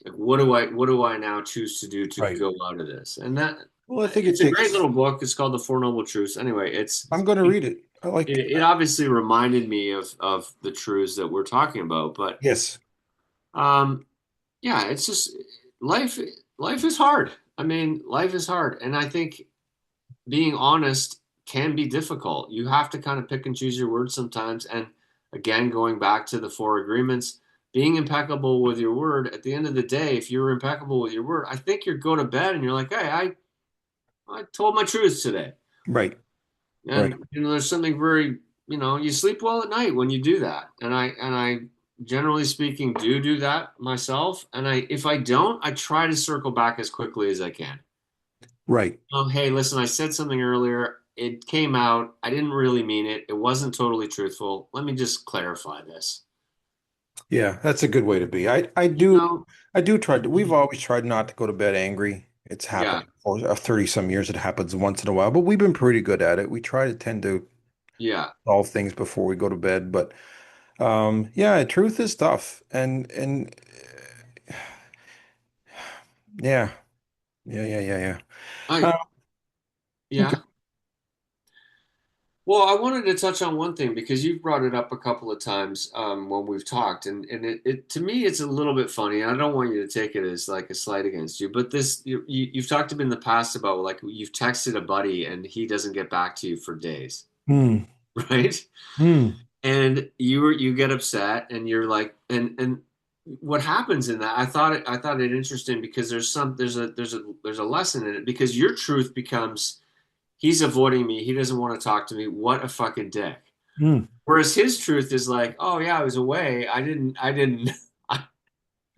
Like, what do I now choose to do to Right. go out of this? And that Well, I think it it's a great takes. little book. It's called The Four Noble Truths. Anyway, I'm going to read it. I like. it obviously reminded me of the truths that we're talking about, but Yes. um, yeah, it's just life. Life is hard. I mean, life is hard, and I think being honest can be difficult. You have to kind of pick and choose your words sometimes. And again, going back to the four agreements, being impeccable with your word. At the end of the day, if you're impeccable with your word, I think you go to bed and you're like, hey, I told my truth today. Right. Right. And there's something very, you sleep well at night when you do that. And I generally speaking do that myself. And if I don't, I try to circle back as quickly as I can. Right. Oh, hey, listen, I said something earlier. It came out. I didn't really mean it. It wasn't totally truthful. Let me just clarify this. Yeah, that's a good way to be. I You do know, I do try to. We've always tried not to go to bed angry. It's yeah, happened for 30 some years. It happens once in a while, but we've been pretty good at it. We try to tend to yeah. solve things before we go to bed. But yeah, truth is tough. And yeah, yeah. I, Uh, okay. yeah. Well, I wanted to touch on one thing because you've brought it up a couple of times when we've talked, and it to me it's a little bit funny. I don't want you to take it as like a slight against you, but this you've talked in the past about like you've texted a buddy and he doesn't get back to you for days, Hmm. right? Hmm. And you get upset and you're like and what happens in that I thought it interesting because there's a lesson in it because your truth becomes he's avoiding me, he doesn't want to talk to me, what a fucking dick. Hmm. Whereas his truth is like, oh yeah, I was away, I didn't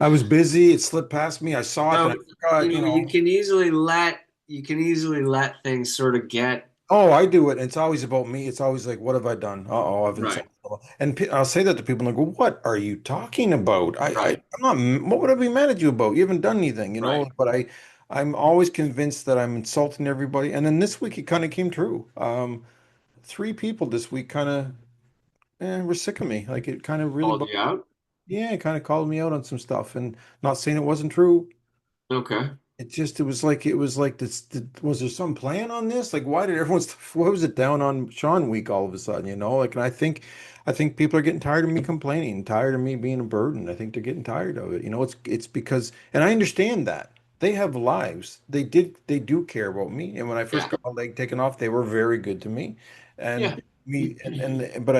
I was busy. It slipped past me. I saw it, then so I forgot, you you know. can easily let things sort of get Oh, I do it. It's always about me. It's always like, what have I done? Uh-oh, I've right, insulted someone. And I'll say that to people and they go, what are you talking about? right, I'm not, what would I be mad at you about? You haven't done anything, you know? right. But I'm always convinced that I'm insulting everybody. And then this week it kind of came true. Three people this week kind of were sick of me. Like it kind of really, Called you out. yeah, it kind of called me out on some stuff and not saying it wasn't true. Okay. It was like this. Was there some plan on this? Like, why did everyone's why was it down on Sean week all of a sudden? You know, like, and I think people are getting tired of me complaining, tired of me being a burden. I think they're getting tired of it. You know, it's because, and I understand that they have lives. They do care about me. And when I first Yeah. got my leg taken off, they were very good to me, Yeah. and me and but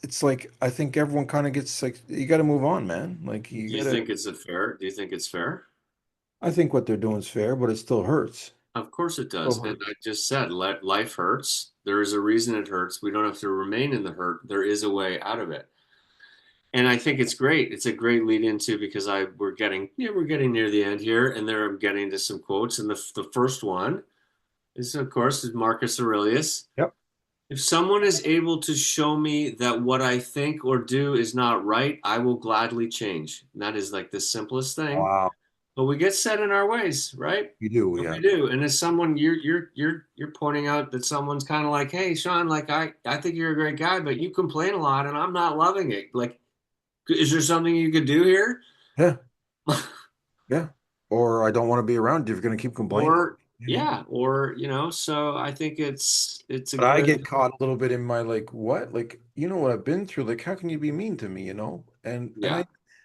it's like I think everyone kind of gets like you got to move on, man. Like you Do you gotta. think it's a fair? Do you think it's fair? I think what they're doing is fair, but it still hurts. Of course it Still does. And hurts. I just said, let life hurts. There is a reason it hurts. We don't have to remain in the hurt. There is a way out of it. And I think it's great. It's a great lead into because we're getting near the end here, and there I'm getting to some quotes. And the first one is, of course, is Marcus Aurelius. Yep. If someone is able to show me that what I think or do is not right, I will gladly change. And that is like the simplest thing. Wow. But we get set in our ways, right? You do, And yeah. we do. And as someone you're pointing out that someone's kind of like, hey, Sean, like I think you're a great guy, but you complain a lot and I'm not loving it. Like, is there something you could do here? Yeah. Yeah. Or I don't want to be around you if you're going to keep complaining. Or You know? yeah, or so I think it's a But I good get caught a little bit in my like, what? Like, you know what I've been through. Like, how can you be mean to me, you know? yeah,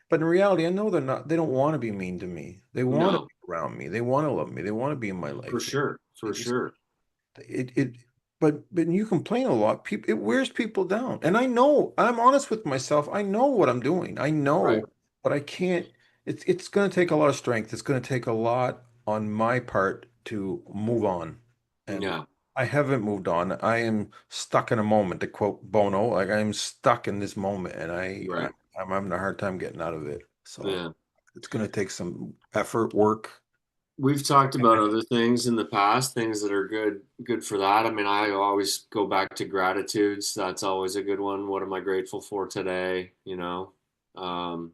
But in reality, I know they don't want to be mean to me. They want to no, be around me. They want to love me. They want to be in my for life. sure, They for just sure. it but you complain a lot. People it wears people down. And I know, I'm honest with myself. I know what I'm doing. I Right. know, but I can't it's going to take a lot of strength. It's going to take a lot on my part to move on. And Yeah. I haven't moved on. I am stuck in a moment, to quote Bono. Like I'm stuck in this moment, and Right. I'm having a hard time getting out of it. So Yeah. it's going to take some effort, work. We've talked about And other things in the past, things that are good for that. I mean, I always go back to gratitudes. That's always a good one. What am I grateful for today? You know? Um,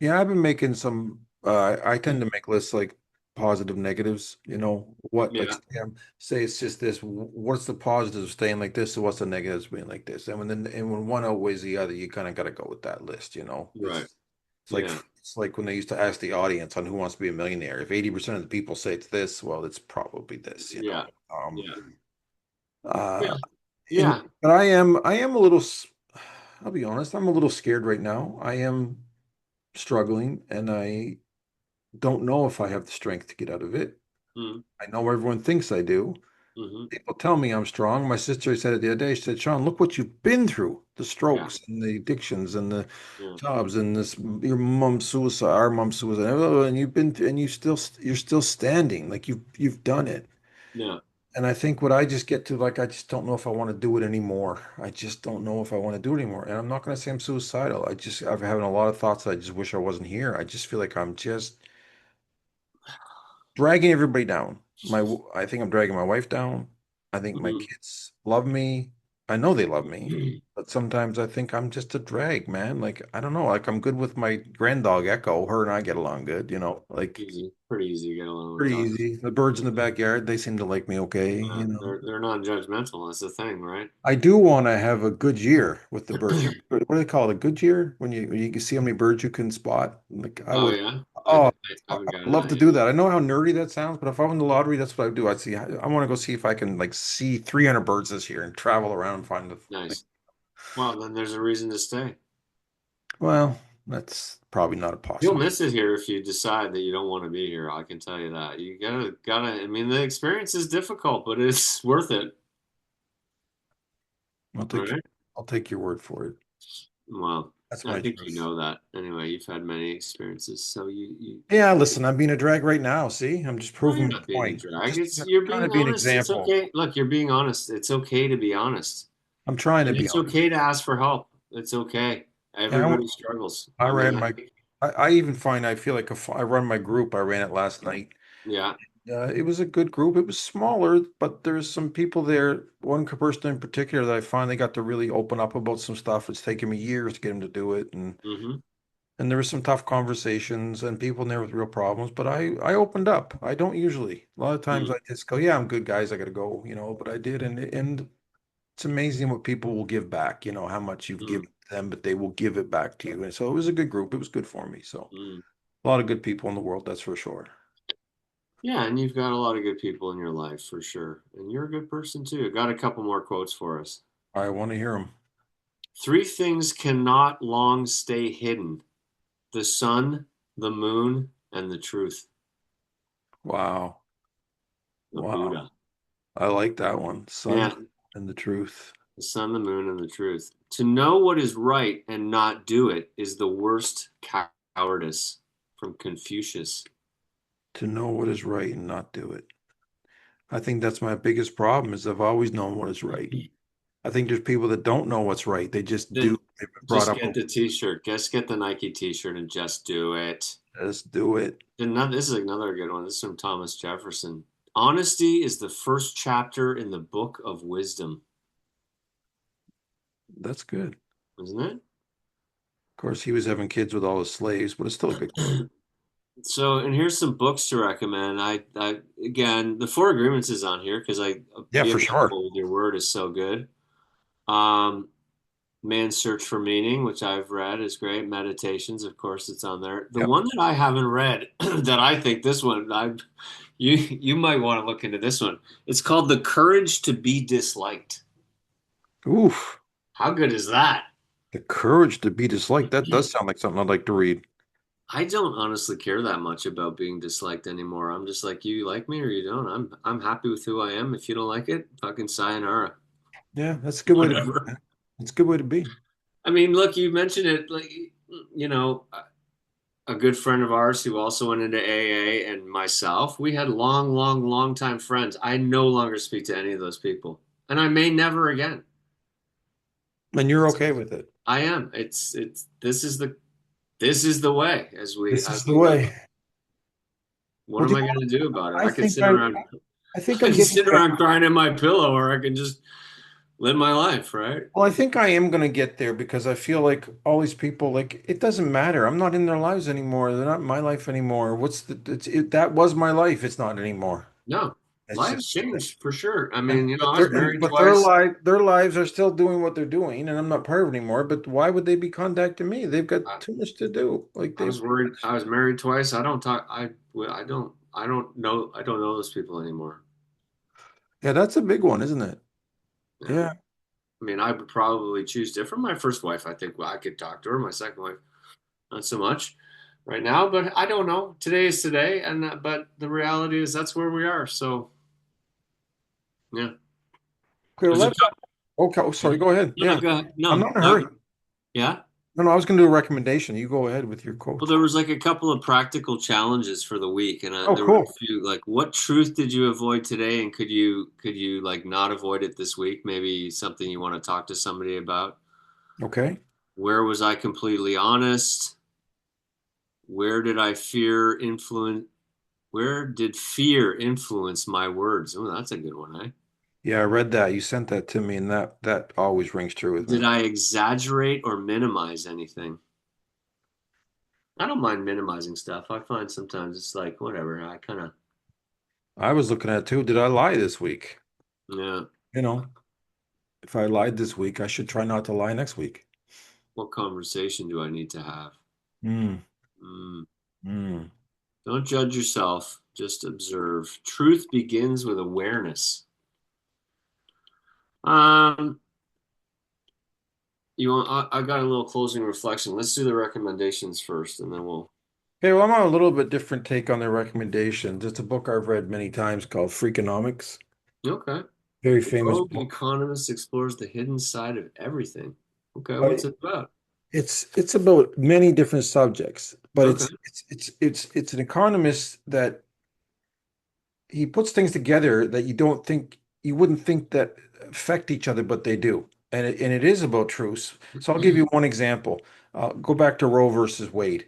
yeah, I've been making some. I tend to make lists like positive, negatives. You know what? Like yeah, say it's just this. What's the positives of staying like this? So what's the negatives being like this? And when one outweighs the other, you kind of got to go with that list. You know, right. Yeah, it's like when they used to ask the audience on Who Wants to Be a Millionaire. If 80% of the people say it's this, well, it's probably this. You know. yeah, yeah, Uh, yeah, and yeah. but I am a little. I'll be honest. I'm a little scared right now. I am struggling, and I don't know if I have the strength to get out of it. Mm, I know everyone thinks I do. hmm. People tell me I'm strong. My sister said it the other day. She said, "Sean, look what you've been through: the Yeah, strokes and the addictions and the yeah, jobs and this your mom's suicide, our mom's suicide, and you've been and you're still standing. Like you've done it." yeah. And I think what I just get to, like, I just don't know if I want to do it anymore. I just don't know if I want to do it anymore. And I'm not going to say I'm suicidal. I'm having a lot of thoughts that I just wish I wasn't here. I just feel like I'm just dragging everybody down. I think I'm dragging my wife down. I think my Hmm. kids love me. I know they love me, but sometimes I think I'm just a drag, man. Like, I don't know. Like, I'm good with my grand dog Echo. Her and I get along good, like Easy, pretty easy to get along with pretty dogs. easy. The birds in the backyard, they seem to like me okay, They're non-judgmental. That's the thing, right? I do want to have a good year with the birds. What do they call it? A good year when you can see how many birds you can spot. Like I Oh would, yeah, oh, I haven't I'd gotten love that to yet. do that. I know how nerdy that sounds, but if I won the lottery, that's what I'd do. I'd see. I want to go see if I can like see 300 birds this year and travel around and find the. Like, Nice. Well, then there's a reason to stay. well, that's probably not a You'll possibility. miss it here if you decide that you don't want to be here. I can tell you that. You gotta. I mean, the experience is difficult, but it's worth it. I'll All take your, right. I'll take your word for it. Well, That's I my think you truth. know that. Anyway, you've had many experiences, so you Yeah, listen, I'm being a drag right now. See, I'm just no, proving you're my not being a point. drag. Just It's you're trying to being be an honest. It's example. okay. Look, you're being honest. It's okay to be honest. I'm trying to And be it's honest. okay to ask for help. It's okay. Yeah, Everybody struggles. I I mean, ran my. I even find I feel like if I run my group. I ran it last night. yeah. It was a good group. It was smaller, but there's some people there. One person in particular that I finally got to really open up about some stuff. It's taken me years to get him to do it, Hmm. and there were some tough conversations and people in there with real problems. But I opened up. I don't usually. A lot of times Mm, I just go, "Yeah, I'm good, guys. I got to go," But I did, and it's amazing what people will give back. How much you've mm, given them, but they will give it back to you. And so it was a good group. It was good for me. So mm. a lot of good people in the world, that's for sure. Yeah, and you've got a lot of good people in your life for sure. And you're a good person too. Got a couple more quotes for us. I want to hear them. Three things cannot long stay hidden: the sun, the moon, and the truth. Wow. The Wow. Buddha. I like that one. Sun Yeah, and the truth. the sun, the moon, and the truth. To know what is right and not do it is the worst cowardice, from Confucius. To know what is right and not do it. I think that's my biggest problem is I've always known what is right. I think there's people that don't know what's right. They just do. Then They've been brought just up get with the t-shirt. Just get the Nike t-shirt and just do it. just do it. This is another good one. This is from Thomas Jefferson. Honesty is the first chapter in the book of wisdom, That's good. isn't Of course, he was having kids with all his slaves, but it's still a good quote. it? So, and here's some books to recommend. Again, the Four Agreements is on here because Yeah, Be for sure. Impeccable with Your Word is so good. Um, Man's Search for Meaning, which I've read, is great. Meditations, of course, it's on there. The Yep. one that I haven't read, that I think this one, you might want to look into this one. It's called The Courage to Be Disliked. Oof. How good is that? The courage to be disliked. That does sound like something I'd like to read. I don't honestly care that much about being disliked anymore. I'm just like, you like me or you don't. I'm happy with who I am. If you don't like it, fucking sayonara. Yeah, that's a good way to be, Whatever. man. That's a good way to be. I mean, look, you mentioned it, like, you know, a good friend of ours who also went into AA, and myself, we had long, long, long time friends. I no longer speak to any of those people, and I may never again. And you're okay with it. I am. It's this is the way This as is the we go. way. What Well, am I going to do about it? I I can think sit I, around I think I I'm can getting sit there. around crying in my pillow, or I can just live my life, right? Well, I think I am going to get there because I feel like all these people, like, it doesn't matter. I'm not in their lives anymore. They're not in my life anymore. That was my life. It's not anymore. No, It's life's just, changed for sure. I and, mean, but I was they're, married but twice. their lives are still doing what they're doing, and I'm not part of it anymore. But why would they be contacting me? They've got I, too much to do. Like I they've, was worried. I was married twice. I don't talk. I don't know those people anymore. yeah, that's a big one, isn't it? Yeah. Yeah. I mean, I would probably choose different. My first wife, I think, well, I could talk to her. My second wife, not so much right now. But I don't know. Today is today, and but the reality is that's where we are. So yeah, Okay, well, there's a that's couple. okay. Oh, sorry, go ahead. No, Yeah, go ahead. I'm No, not in a hurry. yeah. No, no, I was going to do a recommendation. You go ahead with your Well, quote. there was like a couple of practical challenges for the week, and Oh, there were a cool. few like, what truth did you avoid today, and could you like not avoid it this week? Maybe something you want to talk to somebody about. Okay. Where was I completely honest? Where did I fear influence? Where did fear influence my words? Oh, that's a good one, eh? Yeah, I read that. You sent that to me, and that always rings true with Did me. I exaggerate or minimize anything? I don't mind minimizing stuff. I find sometimes it's like whatever. I kind of I was looking at it too. Did I lie this week? yeah. You know, if I lied this week, I should try not to lie next week. What conversation do I need to have? Hmm. Mm. Hmm. Don't judge yourself, just observe. Truth begins with awareness. Um, you want, I got a little closing reflection. Let's do the recommendations first, and then we'll. Okay, well, I'm on a little bit different take on their recommendations. It's a book I've read many times called Freakonomics. Okay. Very The famous Rogue book. Economist explores the hidden side of everything. Okay, what's But it about? it's about many different subjects, but Okay. it's an economist that he puts things together that you wouldn't think that affect each other, but they do. And it is about truths. So I'll give you one example. Go back to Roe versus Wade,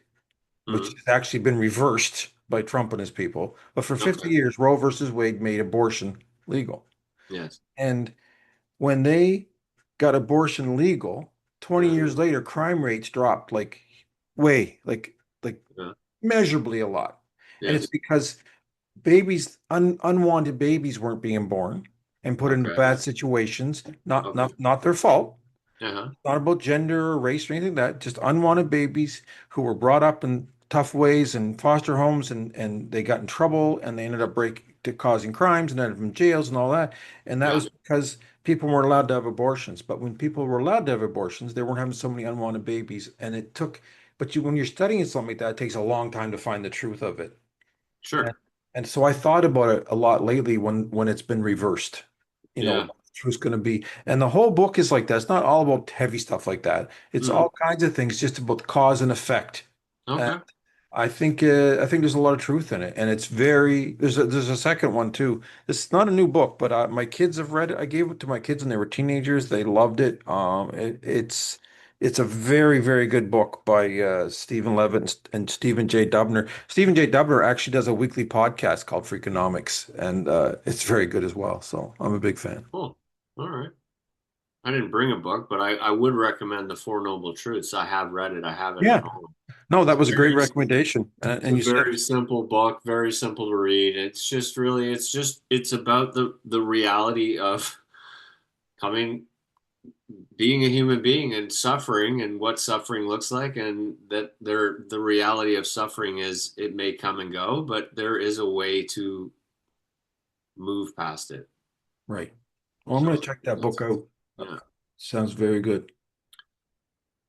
which Mhm. has actually been reversed by Trump and his people. But for 50 Okay. years, Roe versus Wade made abortion legal. Yes. And when they got abortion legal, 20 Yeah. years later, crime rates dropped way, like Yeah. measurably a lot. And it's Yes. because unwanted babies weren't being born and put into Okay. bad situations. Okay. Not their fault. Uh-huh. Not about gender or race or anything like that. Just unwanted babies who were brought up in tough ways in foster homes and they got in trouble and they ended up causing crimes and ended up in jails and all that. And that Yeah. was because people weren't allowed to have abortions. But when people were allowed to have abortions, they weren't having so many unwanted babies. And it took, but when you're studying something like that, it takes a long time to find the truth of it. And, Sure. and so I thought about it a lot lately when it's been reversed. You know, Yeah. what the truth's going to be. And the whole book is like that. It's not all about heavy stuff like that. It's Mm. all kinds of things just about cause and effect. And Okay. I think there's a lot of truth in it. And it's very there's a second one too. It's not a new book, but my kids have read it. I gave it to my kids when they were teenagers. They loved it. It's a very, very good book by Stephen Levitt and Stephen J. Dubner. Stephen J. Dubner actually does a weekly podcast called Freakonomics, and it's very good as well. So I'm a big fan. Cool. All right. I didn't bring a book, but I would recommend The Four Noble Truths. I have read it. I have it at Yeah. home. No, that It's was a great very, recommendation. it's And a you said, very simple book, very simple to read. It's just really, it's about the reality of coming, being a human being and suffering and what suffering looks like, and that the reality of suffering is it may come and go, but there is a way to move past it. right. Well, I'm going to So check that book that's, out. yeah. Sounds very good.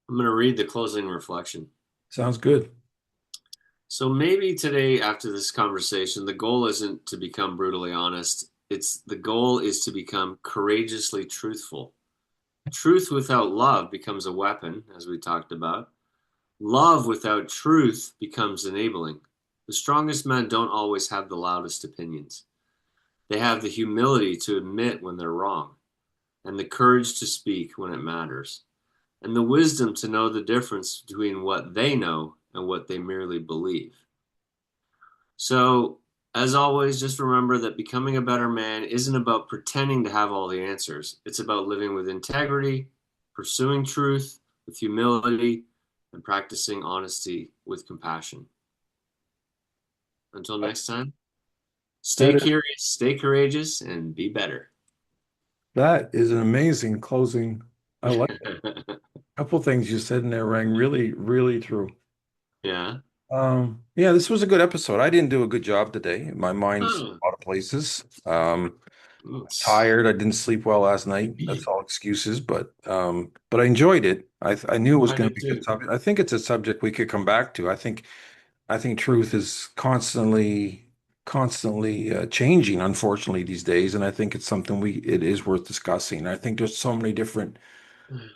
I'm going to read the closing reflection. Sounds good. So maybe today, after this conversation, the goal isn't to become brutally honest. It's the goal is to become courageously truthful. Truth without love becomes a weapon, as we talked about. Love without truth becomes enabling. The strongest men don't always have the loudest opinions. They have the humility to admit when they're wrong, and the courage to speak when it matters, and the wisdom to know the difference between what they know and what they merely believe. So, as always, just remember that becoming a better man isn't about pretending to have all the answers. It's about living with integrity, pursuing truth with humility, and practicing honesty with compassion. Until next time, stay That is, curious, stay courageous, and be better. that is an amazing closing. I like it. A couple things you said in there rang really, really true. Yeah. Yeah, this was a good episode. I didn't do a good job today. My mind's in Oh, a lot of places. it's, Tired. I didn't sleep well last night. That's all excuses, but I enjoyed it. I knew it was I going to did be a good too. subject. I think it's a subject we could come back to. I think truth is constantly changing, unfortunately, these days, and I think it's something it is worth discussing. I think there's so many different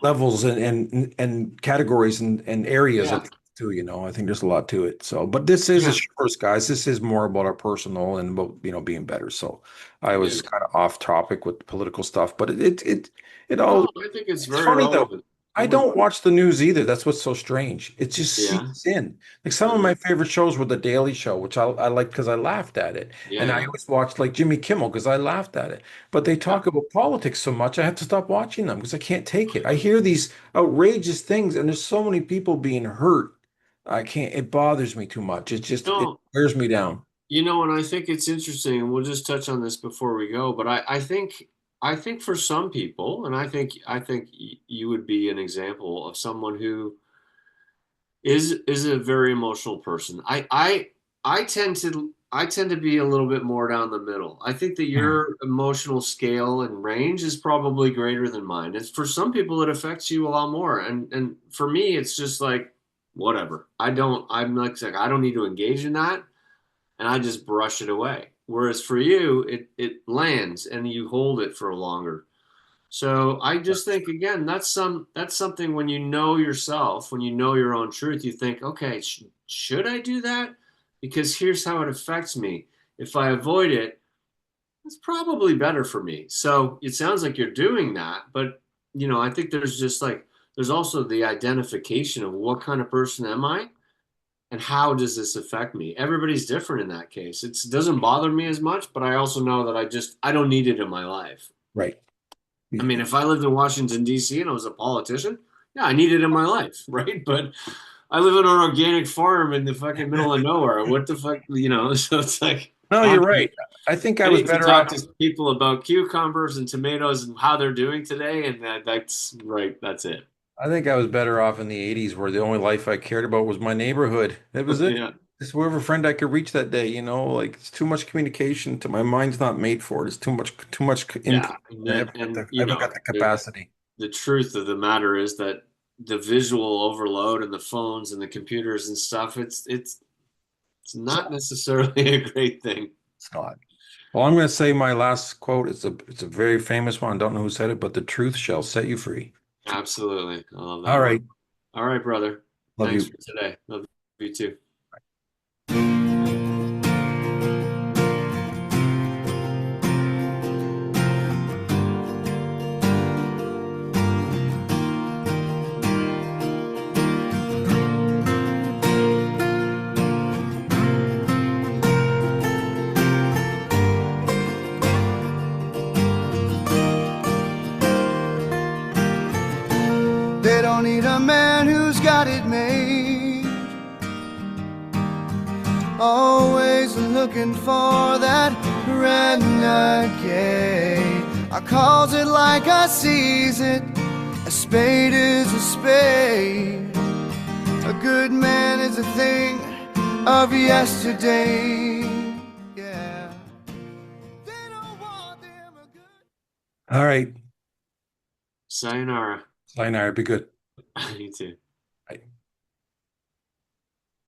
levels and categories and areas Yeah, of too, I think there's a lot to it. So, but this is a yeah, short, guys. This is more about our personal and about, being better. So I was yeah. kind of off topic with the political stuff, but it all No, I think it's it's very funny though. relevant. I don't watch the news either. That's what's so strange. It just Yeah, seeps in. Like some of uh, my favorite shows were The Daily Show, which I like because I laughed at it. And I yeah, always watched like Jimmy Kimmel because I laughed at it. But they yeah. talk about politics so much, I have to stop watching them because I can't take it. I hear these outrageous things, and there's so many people being hurt. I can't, it bothers me too much. It No, wears me down. and I think it's interesting, and we'll just touch on this before we go. But I think for some people, and I think you would be an example of someone who is a very emotional person. I tend to be a little bit more down the middle. I think that Hmm. your emotional scale and range is probably greater than mine. It's for some people it affects you a lot more. And for me it's just like whatever. I'm like I don't need to engage in that and I just brush it away. Whereas for you it lands and you hold it for longer. So I just think again, that's something when you know yourself, when you know your own truth, you think, okay, should I do that? Because here's how it affects me. If I avoid it, it's probably better for me. So it sounds like you're doing that, but I think there's just like there's also the identification of what kind of person am I and how does this affect me? Everybody's different in that case. It doesn't bother me as much, but I also know that I don't need it in my life. Right. I mean, if I lived in Washington, D.C. and I was a politician, yeah, I need it in my life, right? But I live on an organic farm in the fucking middle of nowhere. What the fuck, So it's like, No, I you're need, right. I think I I was need to better talk off. to people about cucumbers and tomatoes and how they're doing today. And that's right. That's it. I think I was better off in the 80s where the only life I cared about was my neighborhood. That was it. Yeah. Just whoever friend I could reach that day, like it's too much communication to my mind's not made for it. It's too much Yeah. input. And I then, haven't got and, the, I haven't got the capacity. the truth of the matter is that the visual overload and the phones and the computers and stuff, it's not So necessarily a great thing. it's not. Well, I'm going to say my last quote. It's a very famous one. I don't know who said it, but the truth shall set you free. Absolutely. I love All that one. right. All right, brother. Love Thanks you. for today. Love you too. They don't need a man who's got it made. Always looking for that renegade. I calls it like I sees it. A spade is a spade. A good man is a thing of yesterday. Yeah. They don't want them a good. All right. Sayonara. Sayonara. Be good. You too. Bye.